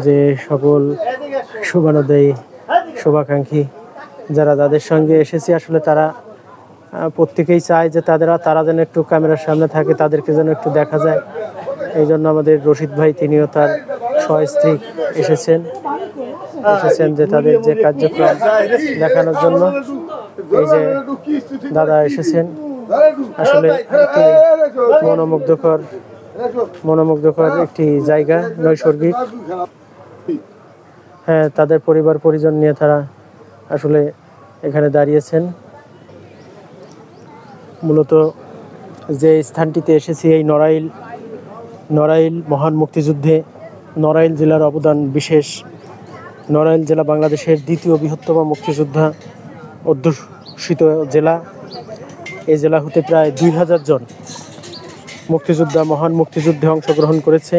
যে সকল শুভানুদেয়ী শুভাকাঙ্ক্ষী যারা যাদের সঙ্গে এসেছি, আসলে তারা প্রত্যেকেই চায় যে তারা যেন একটু ক্যামেরার সামনে থাকে, তাদেরকে যেন একটু দেখা যায়। এই জন্য আমাদের রশিদ ভাই, তিনিও তার সস্ত্রী এসেছেন যে তাদের যে কার্যক্রম দেখানোর জন্য। এই যে দাদা এসেছেন, আসলে একটি মনোমুগ্ধকর একটি জায়গা, নৈসর্গিক। হ্যাঁ, তাদের পরিবার পরিজন নিয়ে তারা আসলে এখানে দাঁড়িয়েছেন। মূলত যে স্থানটিতে এসেছি, এই নড়াইল মহান মুক্তিযুদ্ধে নড়াইল জেলার অবদান বিশেষ। নড়াইল জেলা বাংলাদেশের দ্বিতীয় বৃহত্তম মুক্তিযোদ্ধা অধ্যুষিত জেলা। এই জেলা হতে প্রায় 2000 জন মুক্তিযোদ্ধা মহান মুক্তিযুদ্ধে অংশগ্রহণ করেছে।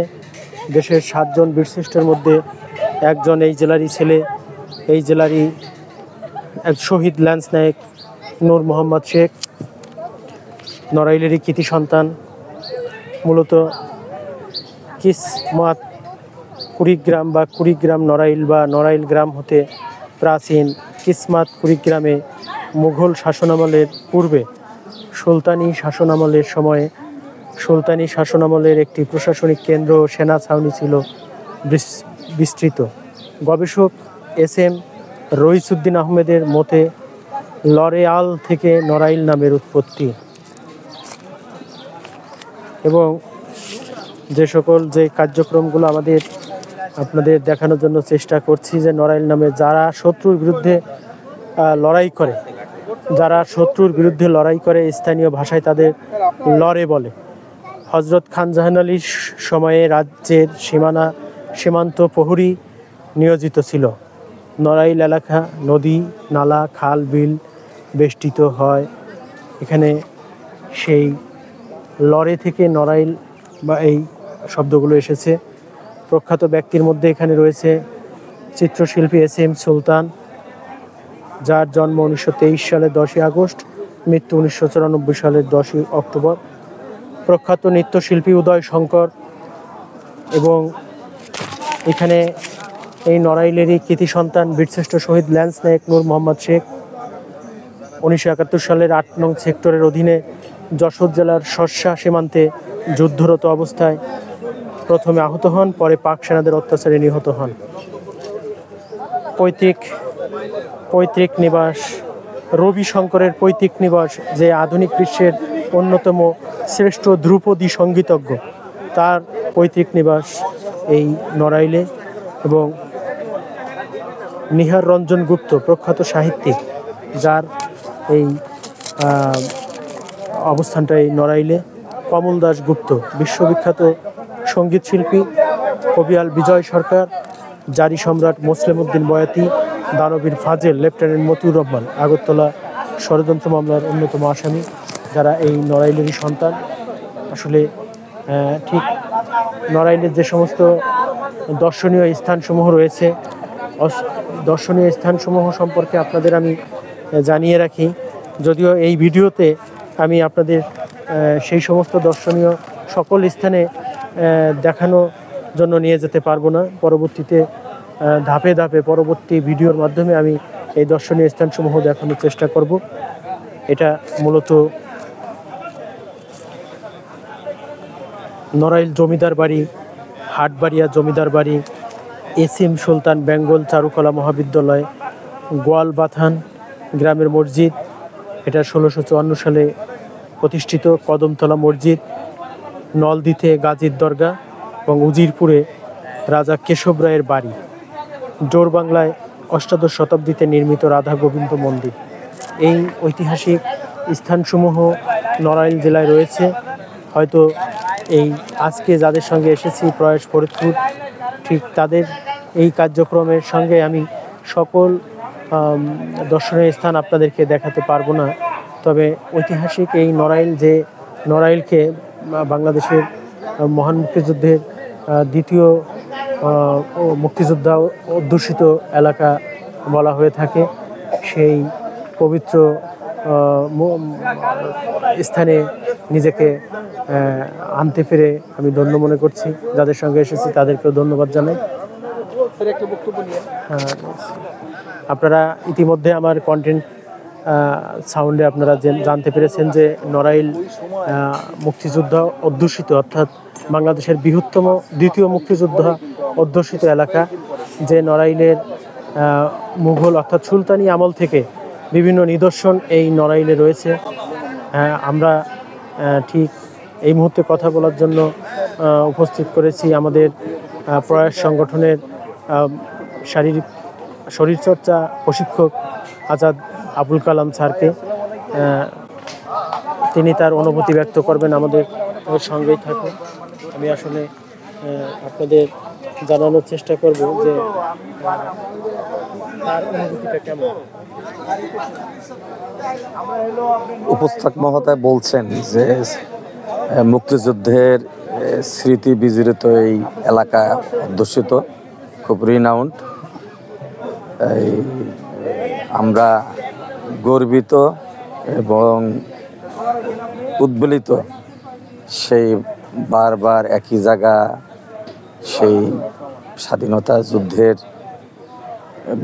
দেশের 7 জন বীরশ্রেষ্ঠের মধ্যে একজন এই জেলারই ছেলে, এই জেলারই এক শহীদ ল্যান্স নায়েক নূর মোহাম্মদ শেখ, নড়াইলেরই কৃতি সন্তান। মূলত কিসমাত কুড়িগ্রাম বা কুড়িগ্রাম নড়াইল বা নড়াইল গ্রাম হতে প্রাচীন কিসমাত কুড়িগ্রামে মুঘল শাসনামলের পূর্বে সুলতানি শাসনামলের একটি প্রশাসনিক কেন্দ্র ও সেনা ছাউনি ছিল বিস্তৃত। গবেষক SM রইসুদ্দিন আহমেদের মতে লরেয়াল থেকে নড়াইল নামের উৎপত্তি। এবং যে কার্যক্রমগুলো আপনাদের দেখানোর জন্য চেষ্টা করছি, যে নড়াইল নামে যারা শত্রুর বিরুদ্ধে লড়াই করে, স্থানীয় ভাষায় তাদের লড়ে বলে। হজরত খান জাহান আলীর সময়ে রাজ্যের সীমান্ত প্রহরী নিয়োজিত ছিল। নড়াইল এলাকা নদী, নালা, খাল, বিল বেষ্টিত হয়। এখানে সেই লড়ে থেকে নড়াইল বা এই শব্দগুলো এসেছে। প্রখ্যাত ব্যক্তির মধ্যে এখানে রয়েছে চিত্রশিল্পী SM সুলতান, যার জন্ম 1923 সালের 10ই আগস্ট, মৃত্যু 1994 সালের 10ই অক্টোবর। প্রখ্যাত নৃত্যশিল্পী উদয় শঙ্কর। এবং এখানে এই নড়াইলেরই কৃতি সন্তান বীরশ্রেষ্ঠ শহীদ ল্যান্স নায়েক নূর মোহাম্মদ শেখ 1971 সালের 8 নং সেক্টরের অধীনে যশোর জেলার শর্ষা সীমান্তে যুদ্ধরত অবস্থায় প্রথমে আহত হন, পরে পাক সেনাদের অত্যাচারে নিহত হন। পৈতৃক নিবাস রবি শঙ্করের পৈতৃক নিবাস, যে আধুনিক বিশ্বের অন্যতম শ্রেষ্ঠ ধ্রুপদী সঙ্গীতজ্ঞ, তার পৈতৃক নিবাস এই নড়াইলে। এবং নিহার রঞ্জন গুপ্ত, প্রখ্যাত সাহিত্যিক, যার এই অবস্থানটা এই নড়াইলে। কমল দাস গুপ্ত, বিশ্ববিখ্যাত সঙ্গীত শিল্পী। কবিয়াল বিজয় সরকার, জারি সম্রাট মোসলেম উদ্দিন বয়াতি, দানবীর ফাজেল, লেফটেন্যান্ট মতিউর রহমান আগরতলা ষড়যন্ত্র মামলার অন্যতম আসামি, যারা এই নড়াইলেরই সন্তান। আসলে ঠিক নড়াইলের যে সমস্ত দর্শনীয় স্থানসমূহ রয়েছে, দর্শনীয় স্থানসমূহ সম্পর্কে আপনাদের আমি জানিয়ে রাখি। যদিও এই ভিডিওতে আমি আপনাদের সেই সমস্ত দর্শনীয় সকল স্থানে দেখানোর জন্য নিয়ে যেতে পারবো না। পরবর্তীতে ধাপে ধাপে পরবর্তী ভিডিওর মাধ্যমে আমি এই দর্শনীয় স্থানসমূহ দেখানোর চেষ্টা করব। এটা মূলত নড়াইল জমিদার বাড়ি, হাটবাড়িয়া জমিদার বাড়ি, SM সুলতান বেঙ্গল চারুকলা মহাবিদ্যালয়, গোয়ালবাথান গ্রামের মসজিদ, এটা 1654 সালে প্রতিষ্ঠিত। কদমতলা মসজিদ, নলদিতে গাজীর দরগা এবং উজিরপুরে রাজা কেশব রায়ের বাড়ি। জোরবাংলায় অষ্টাদশ শতাব্দীতে নির্মিত রাধা গোবিন্দ মন্দির। এই ঐতিহাসিক স্থানসমূহ নড়াইল জেলায় রয়েছে। হয়তো এই আজকে যাদের সঙ্গে এসেছি, প্রয়াস ফরিদপুর ঠিক তাদের এই কার্যক্রমের সঙ্গে আমি সকল দর্শনীয় স্থান আপনাদেরকে দেখাতে পারবো না, তবে ঐতিহাসিক এই নড়াইল, যে নড়াইলকে বাংলাদেশের মহান মুক্তিযুদ্ধের দ্বিতীয় মুক্তিযোদ্ধা অধ্যুষিত এলাকা বলা হয়ে থাকে, সেই পবিত্র স্থানে নিজেকে আনতে পেরে আমি ধন্য মনে করছি। যাদের সঙ্গে এসেছি তাদেরকেও ধন্যবাদ জানাই। আপনারা ইতিমধ্যে আমার কন্টেন্ট সাউন্ডে আপনারা জানতে পেরেছেন যে নড়াইল মুক্তিযোদ্ধা অধ্যুষিত, অর্থাৎ বাংলাদেশের বৃহত্তম দ্বিতীয় মুক্তিযোদ্ধা অধ্যুষিত এলাকা, যে নড়াইলের মুঘল অর্থাৎ সুলতানি আমল থেকে বিভিন্ন নিদর্শন এই নড়াইলে রয়েছে। আমরা ঠিক এই মুহূর্তে কথা বলার জন্য উপস্থিত করেছি আমাদের প্রয়াস সংগঠনের শরীরচর্চা প্রশিক্ষক আজাদ আবুল কালাম স্যারকে। তিনি তার অনুভূতি ব্যক্ত করবেন, আমাদের সঙ্গেই থাকুন। আমি আসলে আপনাদের জানানোর চেষ্টা করব যে তার অনুভূতিটা কেমন। উপস্থাপক মহোদয় বলছেন যে মুক্তিযুদ্ধের স্মৃতি বিজড়িত এই এলাকা অধ্যুষিত, খুব রিনাউন্ড। আমরা গর্বিত এবং উদ্বেলিত, সেই বারবার একই জায়গা, সেই স্বাধীনতা যুদ্ধের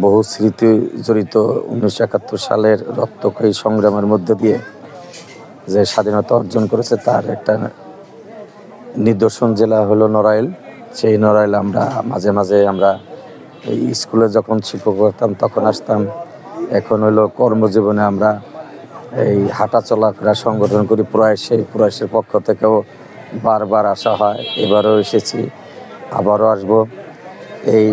বহু স্মৃতি জড়িত 1971 সালের রক্তক্ষয়ী সংগ্রামের মধ্যে দিয়ে যে স্বাধীনতা অর্জন করেছে তার একটা নিদর্শন জেলা হলো নড়াইল। সেই নড়াইল আমরা মাঝে মাঝে আমরা এই স্কুলে যখন শিক্ষক করতাম তখন আসতাম। এখন হলো কর্মজীবনে আমরা এই হাঁটা চলাফেরা সংগঠন করি প্রয়াসের পক্ষ থেকেও বারবার আসা হয়। এবারও এসেছি, আবারও আসবো। এই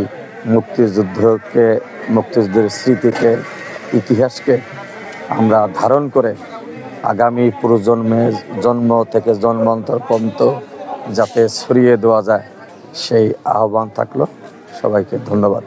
মুক্তিযুদ্ধের স্মৃতিকে, ইতিহাসকে আমরা ধারণ করে আগামী প্রজন্মের জন্ম থেকে জন্মান্তর পর্যন্ত যাতে ছড়িয়ে দেওয়া যায়, সেই আহ্বান থাকলো। সবাইকে ধন্যবাদ।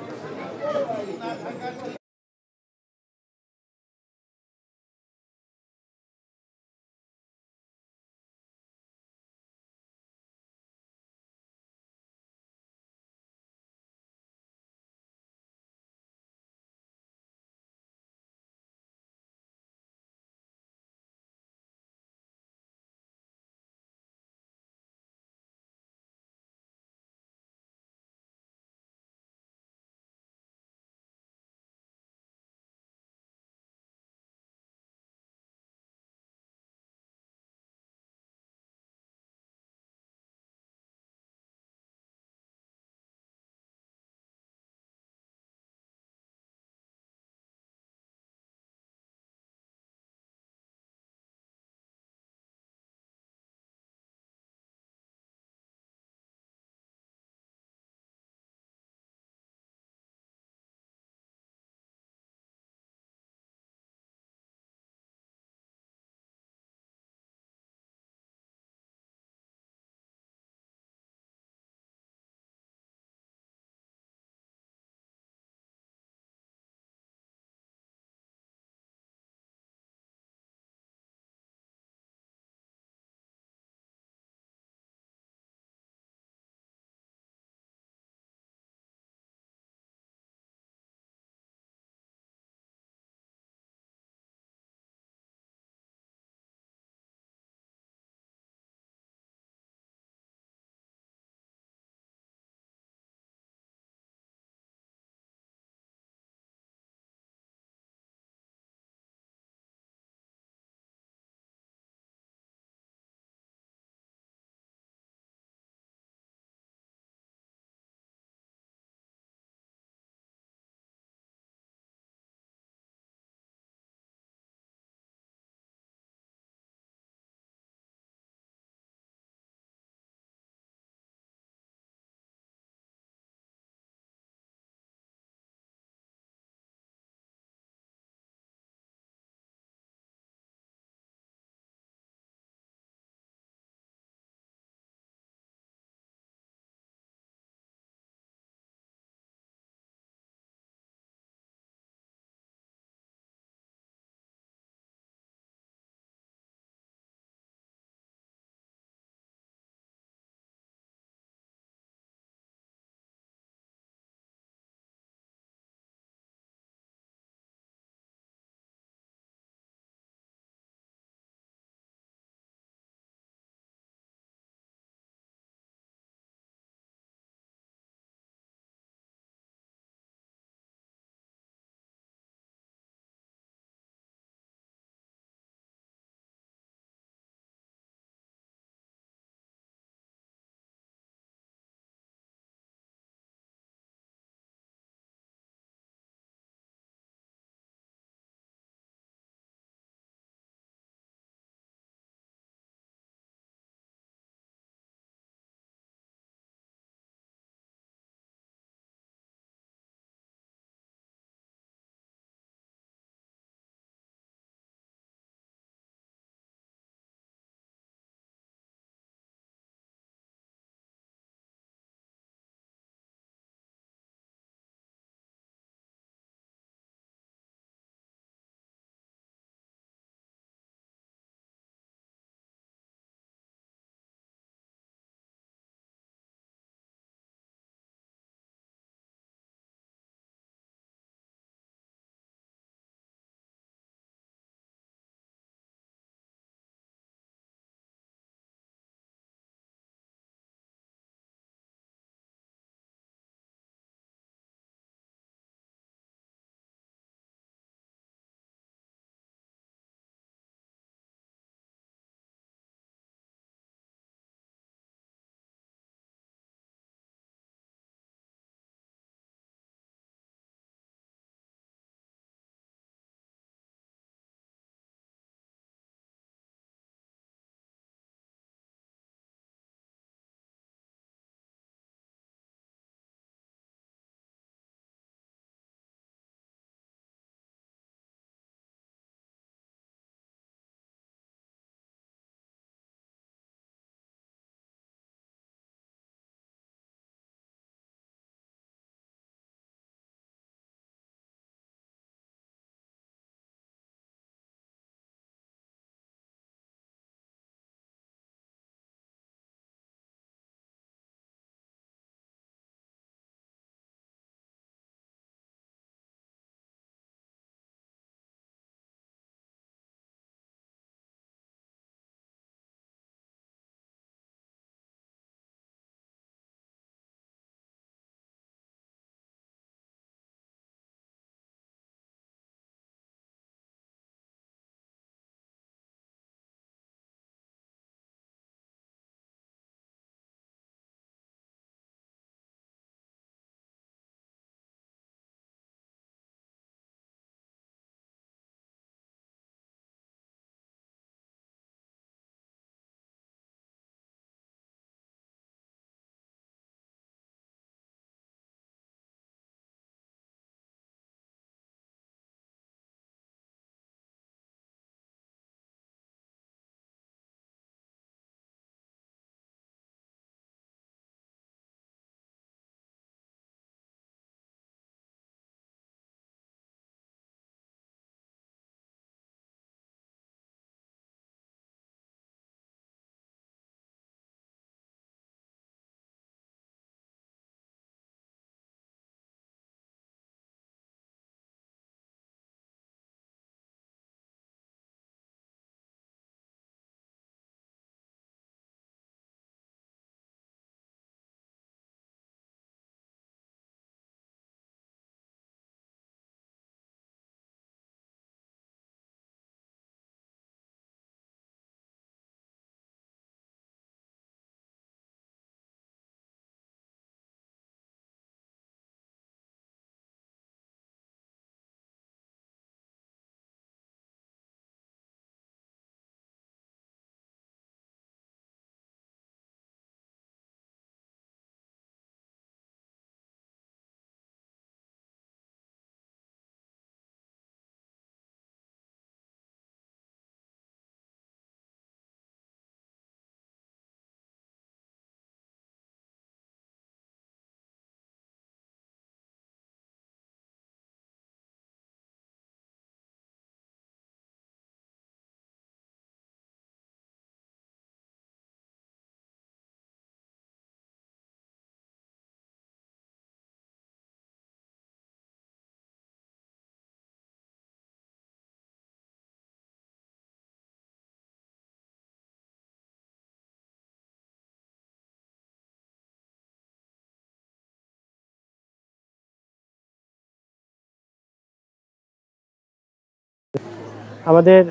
আমাদের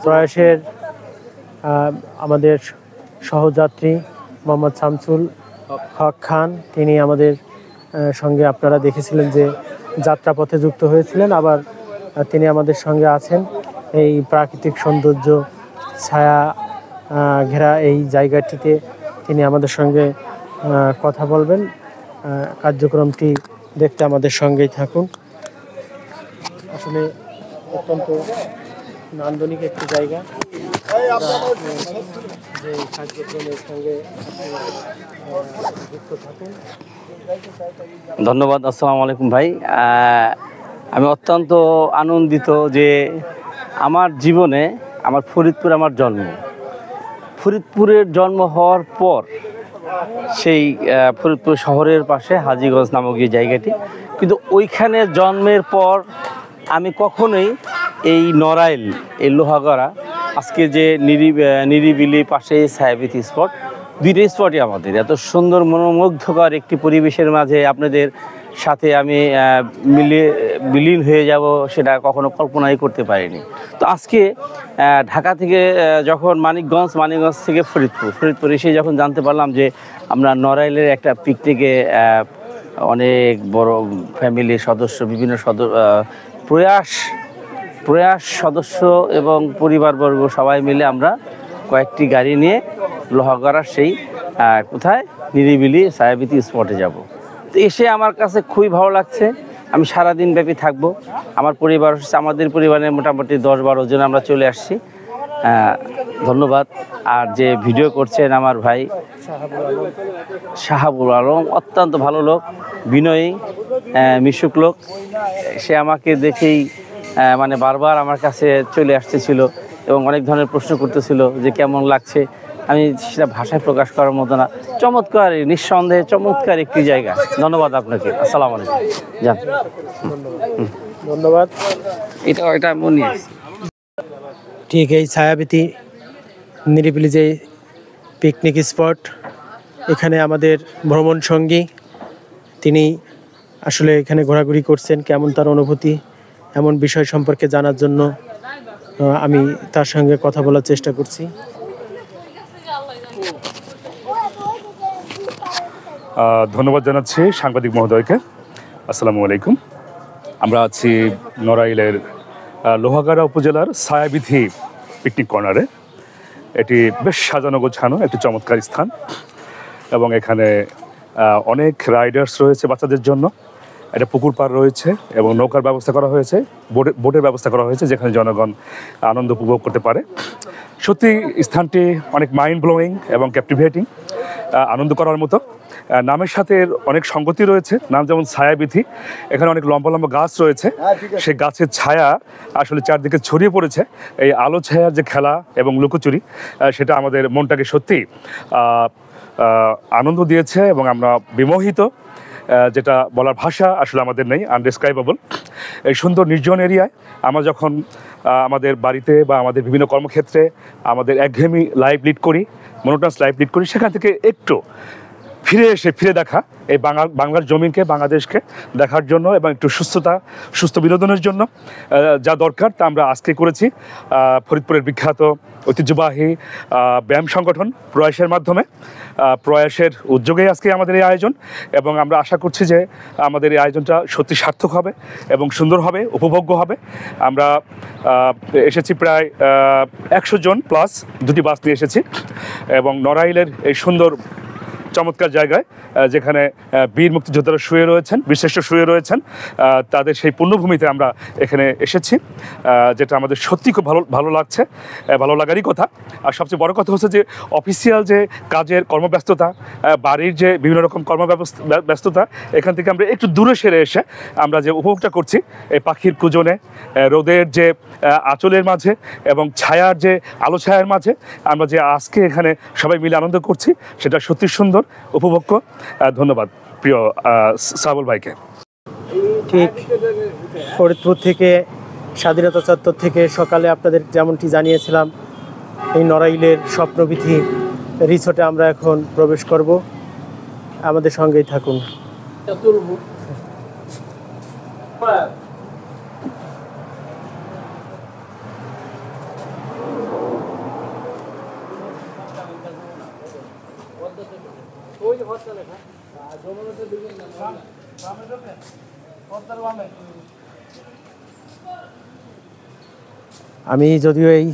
প্রয়াসের আমাদের সহযাত্রী মোহাম্মদ শামসুল হক খান, তিনি আমাদের সঙ্গে আপনারা দেখেছিলেন যে যাত্রাপথে যুক্ত হয়েছিলেন, আবার তিনি আমাদের সঙ্গে আছেন। এই প্রাকৃতিক সৌন্দর্য ছায়া ঘেরা এই জায়গাটিতে তিনি আমাদের সঙ্গে কথা বলবেন। কার্যক্রমটি দেখতে আমাদের সঙ্গেই থাকুন। আসলে অত্যন্ত নান্দনিক একটি জায়গা, যে কার্যক্রমের সঙ্গে যুক্ত থাকুন। ধন্যবাদ। আসসালামু আলাইকুম ভাই। আমি অত্যন্ত আনন্দিত যে আমার জীবনে আমার ফরিদপুর আমার জন্ম। ফরিদপুরের জন্ম হওয়ার পর সেই ফরিদপুর শহরের পাশে হাজীগঞ্জ নামক এই জায়গাটি, কিন্তু ওইখানে জন্মের পর আমি কখনোই এই নড়াইল, এই লোহাগড়া, আজকে যে নিরিবিলি পাশে ছায়াবীথি স্পট, দুইটা স্পটই আমাদের এত সুন্দর মনোমুগ্ধকর একটি পরিবেশের মাঝে আপনাদের সাথে আমি বিলীন হয়ে যাব সেটা কখনো কল্পনাই করতে পারিনি। তো আজকে ঢাকা থেকে যখন মানিকগঞ্জ থেকে ফরিদপুর এসে যখন জানতে পারলাম যে আমরা নড়াইলের একটা পিকনিকে অনেক বড় ফ্যামিলির সদস্য, বিভিন্ন প্রয়াস সদস্য এবং পরিবারবর্গ সবাই মিলে আমরা কয়েকটি গাড়ি নিয়ে লোহাগড়ার সেই কোথায় নিরিবিলি ছায়াবীথি স্পটে যাব। তো এসে আমার কাছে খুবই ভালো লাগছে। আমি সারাদিন ব্যাপী থাকবো। আমার পরিবার হচ্ছে, আমাদের পরিবারের মোটামুটি 10-12 জন আমরা চলে আসছি। ধন্যবাদ। আর যে ভিডিও করছেন আমার ভাই শাহাবুল আলম, অত্যন্ত ভালো লোক, বিনয়ী, মিশুক লোক। সে আমাকে দেখেই মানে বারবার আমার কাছে চলে আসতেছিল এবং অনেক ধরনের প্রশ্ন করতেছিল যে কেমন লাগছে। আমি সেটা ভাষায় প্রকাশ করার মতো না। চমৎকার, নিঃসন্দেহে চমৎকার একটি জায়গা। ধন্যবাদ আপনাকে। আসসালামু আলাইকুম। যান, ধন্যবাদ। এটা মনে ঠিক এই ছায়াবীথি নিরিবিলি যে পিকনিক স্পট, এখানে আমাদের ভ্রমণ সঙ্গী, তিনি আসলে এখানে ঘোরাঘুরি করছেন, কেমন তার অনুভূতি, এমন বিষয় সম্পর্কে জানার জন্য আমি তার সঙ্গে কথা বলার চেষ্টা করছি। ধন্যবাদ জানাচ্ছি সাংবাদিক মহোদয়কে। আসসালামু আলাইকুম। আমরা আছি নড়াইলের লোহাগড়া উপজেলার ছায়াবীথি পিকনিক কর্নারে। এটি বেশ সাজানো গোছানো একটি চমৎকার স্থান এবং এখানে অনেক রাইডার্স রয়েছে বাচ্চাদের জন্য। একটা পুকুর পাড় রয়েছে এবং নৌকার ব্যবস্থা করা হয়েছে, বোটের ব্যবস্থা করা হয়েছে, যেখানে জনগণ আনন্দ উপভোগ করতে পারে। সত্যি স্থানটি অনেক মাইন্ড ব্লোয়িং এবং ক্যাপটিভেটিং, আনন্দ করার মতো। নামের সাথে অনেক সঙ্গতি রয়েছে। নাম যেমন ছায়াবীথি, এখানে অনেক লম্বা লম্বা গাছ রয়েছে, সেই গাছের ছায়া আসলে চারদিকে ছড়িয়ে পড়েছে। এই আলো ছায়ার যে খেলা এবং লুকোচুরি, সেটা আমাদের মনটাকে সত্যি আনন্দ দিয়েছে এবং আমরা বিমোহিত, যেটা বলার ভাষা আসলে আমাদের নেই, আনডেসক্রাইবেবল। এই সুন্দর নির্জন এরিয়ায় আমরা যখন আমাদের বাড়িতে বা আমাদের বিভিন্ন কর্মক্ষেত্রে আমাদের একঘেয়েমি লাইফ লিড করি, মনোটোনাস লাইফ লিড করি, সেখান থেকে একটু ফিরে দেখা এই বাংলার জমিনকে, বাংলাদেশকে দেখার জন্য এবং একটু সুস্থ বিনোদনের জন্য যা দরকার তা আমরা আজকে করেছি। ফরিদপুরের বিখ্যাত ঐতিহ্যবাহী ব্যায়াম সংগঠন প্রয়াসের মাধ্যমে, প্রয়াসের উদ্যোগেই আজকে আমাদের এই আয়োজন এবং আমরা আশা করছি যে আমাদের এই আয়োজনটা সত্যি সার্থক হবে এবং সুন্দর হবে, উপভোগ্য হবে। আমরা এসেছি প্রায় 100 জন প্লাস, 2টি বাস নিয়ে এসেছি এবং নড়াইলের এই সুন্দর চমৎকার জায়গায়, যেখানে বীর মুক্তিযোদ্ধারা শুয়ে রয়েছেন, বীরশ্রেষ্ঠ শুয়ে রয়েছেন, তাদের সেই পুণ্যভূমিতে আমরা এখানে এসেছি, যেটা আমাদের সত্যি খুব ভালো লাগছে, ভালো লাগারই কথা। আর সবচেয়ে বড় কথা হচ্ছে যে অফিসিয়াল যে কাজের কর্মব্যস্ততা, বাড়ির যে বিভিন্ন রকম কর্মব্যস্ততা, এখান থেকে আমরা একটু দূরে সেরে এসে আমরা যে উপভোগটা করছি এই পাখির কুজনে, রোদের যে আঁচলের মাঝে এবং ছায়ার যে আলো ছায়ার মাঝে আমরা যে আজকে এখানে সবাই মিলে আনন্দ করছি, সেটা সত্যি সুন্দর, উপভোগ্য। ধন্যবাদ প্রিয় সাবুল ভাইকে। ঠিক ফরিদপুর থেকে, স্বাধীনতা চত্বর থেকে সকালে আপনাদের যেমনটি জানিয়েছিলাম, এই নড়াইলের স্বপ্নবীথি রিসোর্টে আমরা এখন প্রবেশ করব। আমাদের সঙ্গেই থাকুন। আমি যদিও এই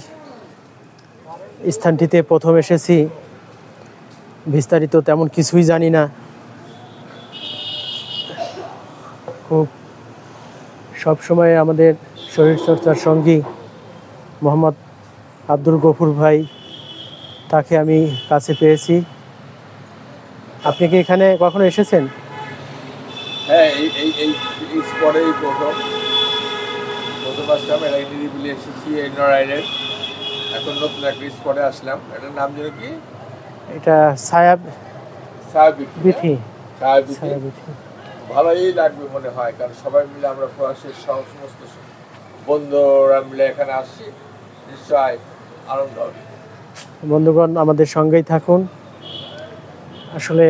স্থানটিতে প্রথম এসেছি, বিস্তারিত তেমন কিছুই জানি না। খুব সবসময় আমাদের শরীরচর্চার সঙ্গী মোহাম্মদ আব্দুল গফুর ভাই, তাকে আমি কাছে পেয়েছি। আপনি কি এখানে কখনো এসেছেন? হ্যাঁ, এই স্পটে প্রথম আসলাম। এটা নিরিবিলি এসেছি এই নড়াইলের। এখন নতুন একটা স্পটে আসলাম। এটার নাম যেন কি? এটা ছায়াবিথি। ভালোই লাগবে মনে হয়, কারণ সবাই মিলে আমরা প্রয়াসের সমস্ত বন্ধুরা মিলে এখানে আসছি, নিশ্চয় আনন্দ হবে। বন্ধুগণ, আমাদের সঙ্গেই থাকুন। আসলে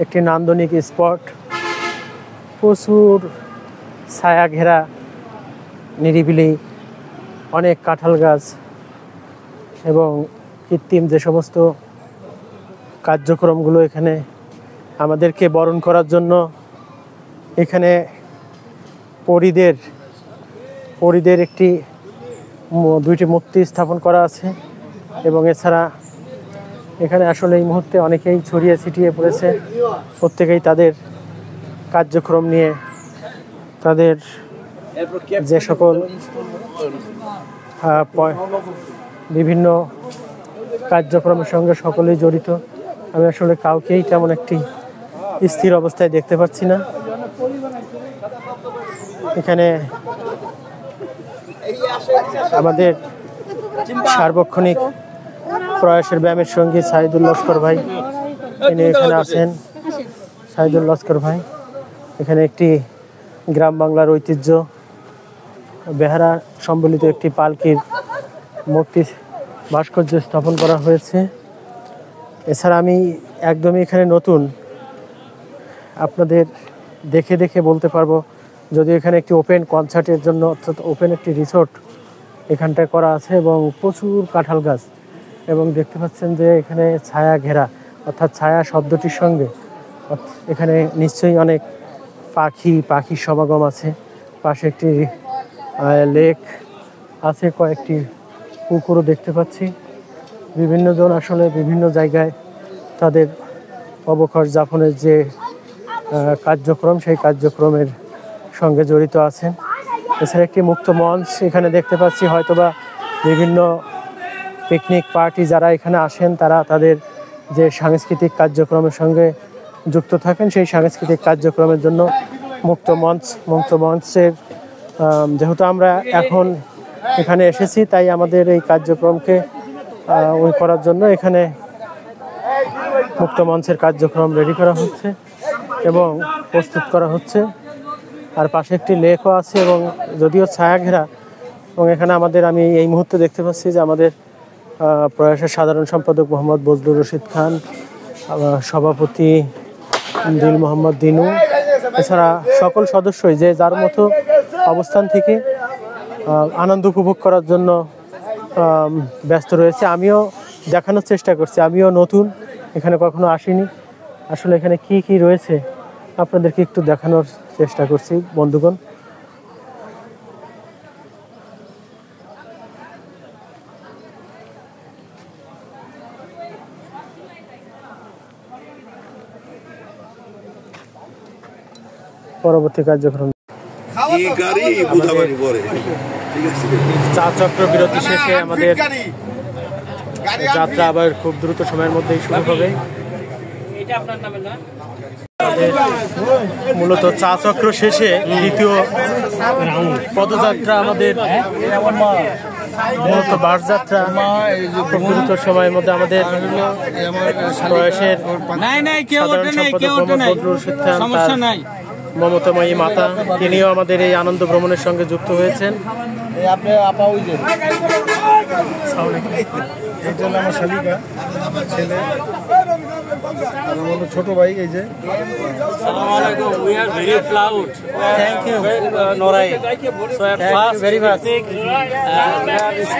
একটি নান্দনিক স্পট, প্রচুর ছায়া ঘেরা, নিরিবিলি, অনেক কাঁঠাল গাছ এবং কৃত্রিম যে সমস্ত কার্যক্রমগুলো এখানে আমাদেরকে বরণ করার জন্য এখানে পরীদের একটি দুইটি মূর্তি স্থাপন করা আছে। এবং এছাড়া এখানে আসলে এই মুহূর্তে অনেকেই ছড়িয়ে ছিটিয়ে পড়েছে, প্রত্যেকেই তাদের কার্যক্রম নিয়ে, তাদের যে সকল বিভিন্ন কার্যক্রমের সঙ্গে সকলেই জড়িত। আমি আসলে কাউকেই তেমন একটি স্থির অবস্থায় দেখতে পাচ্ছি না। এখানে আমাদের সার্বক্ষণিক প্রয়াসের ব্যায়ামের সঙ্গী সাইদুল লস্কর ভাই, তিনি এখানে আছেন। সাইদুল লস্কর ভাই, এখানে একটি গ্রাম বাংলার ঐতিহ্য বেহারা সম্বলিত একটি পালকির মূর্তি ভাস্কর্য স্থাপন করা হয়েছে। এছাড়া আমি একদমই এখানে নতুন, আপনাদের দেখে দেখে বলতে পারবো, যদি এখানে একটি ওপেন কনসার্টের জন্য, অর্থাৎ ওপেন একটি রিসোর্ট এখানটায় করা আছে এবং প্রচুর কাঁঠাল গাছ, এবং দেখতে পাচ্ছেন যে এখানে ছায়া ঘেরা, অর্থাৎ ছায়া শব্দটির সঙ্গে এখানে নিশ্চয়ই অনেক পাখির সমাগম আছে। পাশে একটি লেক আছে, কয়েকটি পুকুরও দেখতে পাচ্ছি। বিভিন্ন জন আসলে বিভিন্ন জায়গায় তাদের অবকাশ যাপনের যে কার্যক্রম, সেই কার্যক্রমের সঙ্গে জড়িত আছেন। এছাড়া একটি মুক্ত মঞ্চ এখানে দেখতে পাচ্ছি। হয়তোবা বিভিন্ন পিকনিক পার্টি যারা এখানে আসেন, তারা তাদের যে সাংস্কৃতিক কার্যক্রমের সঙ্গে যুক্ত থাকেন, সেই সাংস্কৃতিক কার্যক্রমের জন্য মুক্ত মঞ্চের যেহেতু আমরা এখন এখানে এসেছি, তাই আমাদের এই কার্যক্রমকে করার জন্য এখানে মুক্ত মঞ্চের কার্যক্রম রেডি করা হচ্ছে এবং প্রস্তুত করা হচ্ছে। আর পাশে একটি লেকও আছে এবং যদিও ছায়া ঘেরা, এবং এখানে আমি এই মুহূর্তে দেখতে পাচ্ছি যে আমাদের প্রয়াসের সাধারণ সম্পাদক মোহাম্মদ বজলুর রশিদ খান, সভাপতি দিল মোহাম্মদ দিনু, এছাড়া সকল সদস্যই যে যার মতো অবস্থান থেকে আনন্দ উপভোগ করার জন্য ব্যস্ত রয়েছে। আমিও দেখানোর চেষ্টা করছি, আমিও নতুন, এখানে কখনো আসিনি। আসলে এখানে কি কি রয়েছে আপনাদেরকে একটু দেখানোর চেষ্টা করছি বন্ধুগণ। পরবর্তী কার্যক্রম চা চক্র বিরতি শেষে আমাদের যাত্রা আবার খুব দ্রুত সময়ের মধ্যেই শুরু হবে। মূলত চা চক্র শেষে দ্বিতীয় পদযাত্রা, আমাদের মূলত বাস যাত্রা খুব দ্রুত সময়ের মধ্যে আমাদের প্রয়াসের মমতাময়ী মাতা, তিনিও আমাদের এই আনন্দ ভ্রমণের সঙ্গে যুক্ত হয়েছেন। ছোট ভাই এই যে Assalamualaikum. We are very proud. Thank you, Norai. So at first, very much. This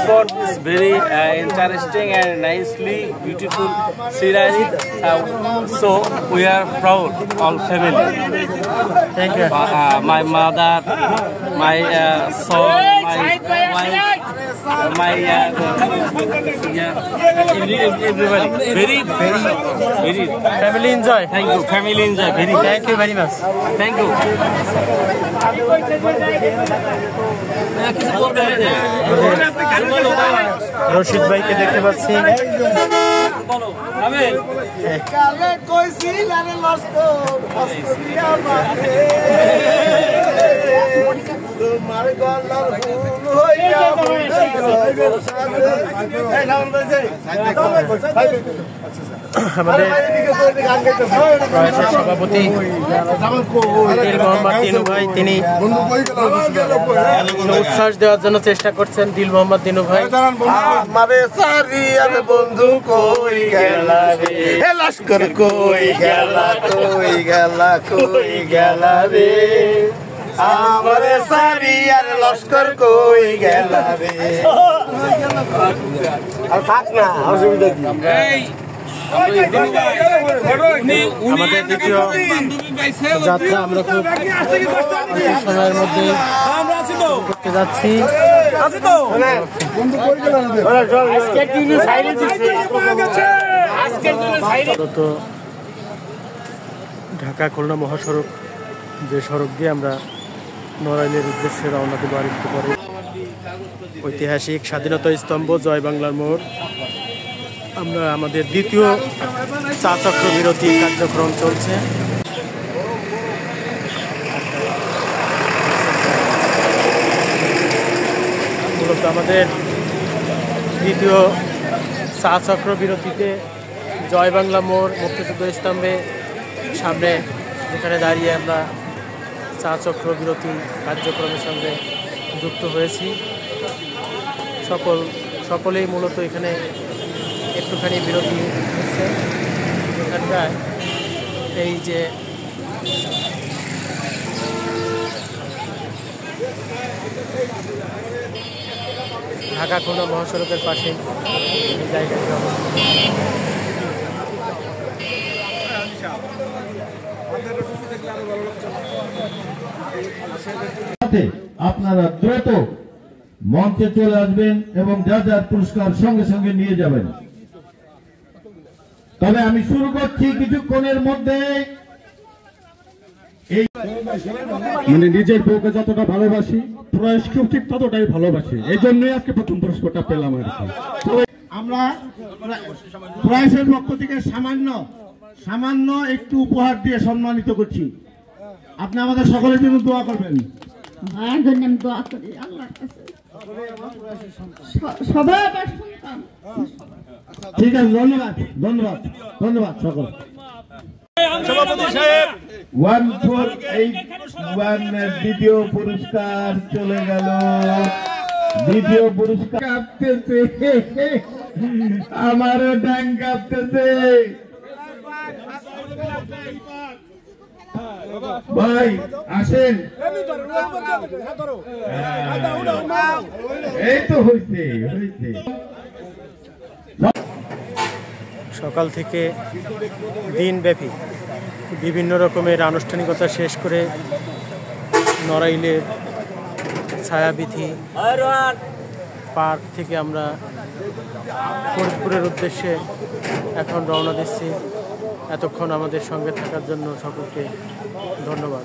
spot is very interesting and nicely beautiful scenery. So we are proud, all family. Thank you. My mother, my son, my wife, my everybody. Very. Family enjoy. Thank you. Family enjoy. Thank you very much. Thank you. Rashid ভাইকে দেখতে পাচ্ছি। আমাদের সভাপতি দিল মোহাম্মদ দিনু ভাই, তিনি উচ্ছ্বাস দেওয়ার জন্য চেষ্টা করছেন। দিল মোহাম্মদ দিনু ভাই, আমারে সারিয়ার বন্ধু কই গেলা রে, হে লস্কর কই গেলা রে, আমারে সারিয়ার লস্কর কই গেলা রে। আর থাক না, অসুবিধা কি? আমাদের দ্বিতীয় যাত্রা আমরা খুব সময়ের মধ্যে করতে যাচ্ছি। ঢাকা খুলনা মহাসড়ক, যে সড়ক দিয়ে আমরা নড়াইলের উদ্দেশ্যে রওনা দেব আর একটু পরে। ঐতিহাসিক স্বাধীনতা স্তম্ভ জয় বাংলার মোড়। আমরা আমাদের দ্বিতীয় চা চক্র বিরতি কার্যক্রম চলছে। মূলত আমাদের দ্বিতীয় চা চক্র বিরতিতে জয় বাংলা মোড় মুক্তিযুদ্ধ স্তম্ভে সামনে যেখানে দাঁড়িয়ে আমরা চা চক্র বিরতি কার্যক্রমের সঙ্গে যুক্ত হয়েছি। সকলেই মূলত এখানে একটুখানি বিরতি হচ্ছে। এখানকার এই যে ঢাকা খুলনা মহাসড়কের পাশে এই জায়গাটি আপনারা দ্রুত মঞ্চে চলে আসবেন এবং যার যার পুরস্কার সঙ্গে সঙ্গে নিয়ে যাবেন। তবে আমি শুরু করছি কিছুক্ষণের মধ্যে। মানে নিজের বউকে যতটা ভালোবাসি, প্রয়াসকেও ঠিক ততটাই ভালোবাসি। এই জন্যই আজকে প্রথম পুরস্কারটা পেলাম আর কি। আমরা প্রয়াসের পক্ষ থেকে সামান্য একটু উপহার দিয়ে সম্মানিত করছি। আপনি আমাদের সকলের জন্য দোয়া করবেন। দোয়া করি আল্লাহর কাছে সবাই আবার শুনতাম। ঠিক আছে, ধন্যবাদ ধন্যবাদ ধন্যবাদ সকল। 1481 দ্বিতীয় পুরস্কার চলে গেল। দ্বিতীয় পুরস্কার কাঁপতেছে, আমারও ড্যাং কাঁপতেছে। ভাই আসেন, এই তো হয়েছে। সকাল থেকে দিনব্যাপী বিভিন্ন রকমের আনুষ্ঠানিকতা শেষ করে নড়াইলের ছায়াবীথি পার্ক থেকে আমরা ফরিদপুরের উদ্দেশ্যে এখন রওনা দিচ্ছি। এতক্ষণ আমাদের সঙ্গে থাকার জন্য সকলকে ধন্যবাদ।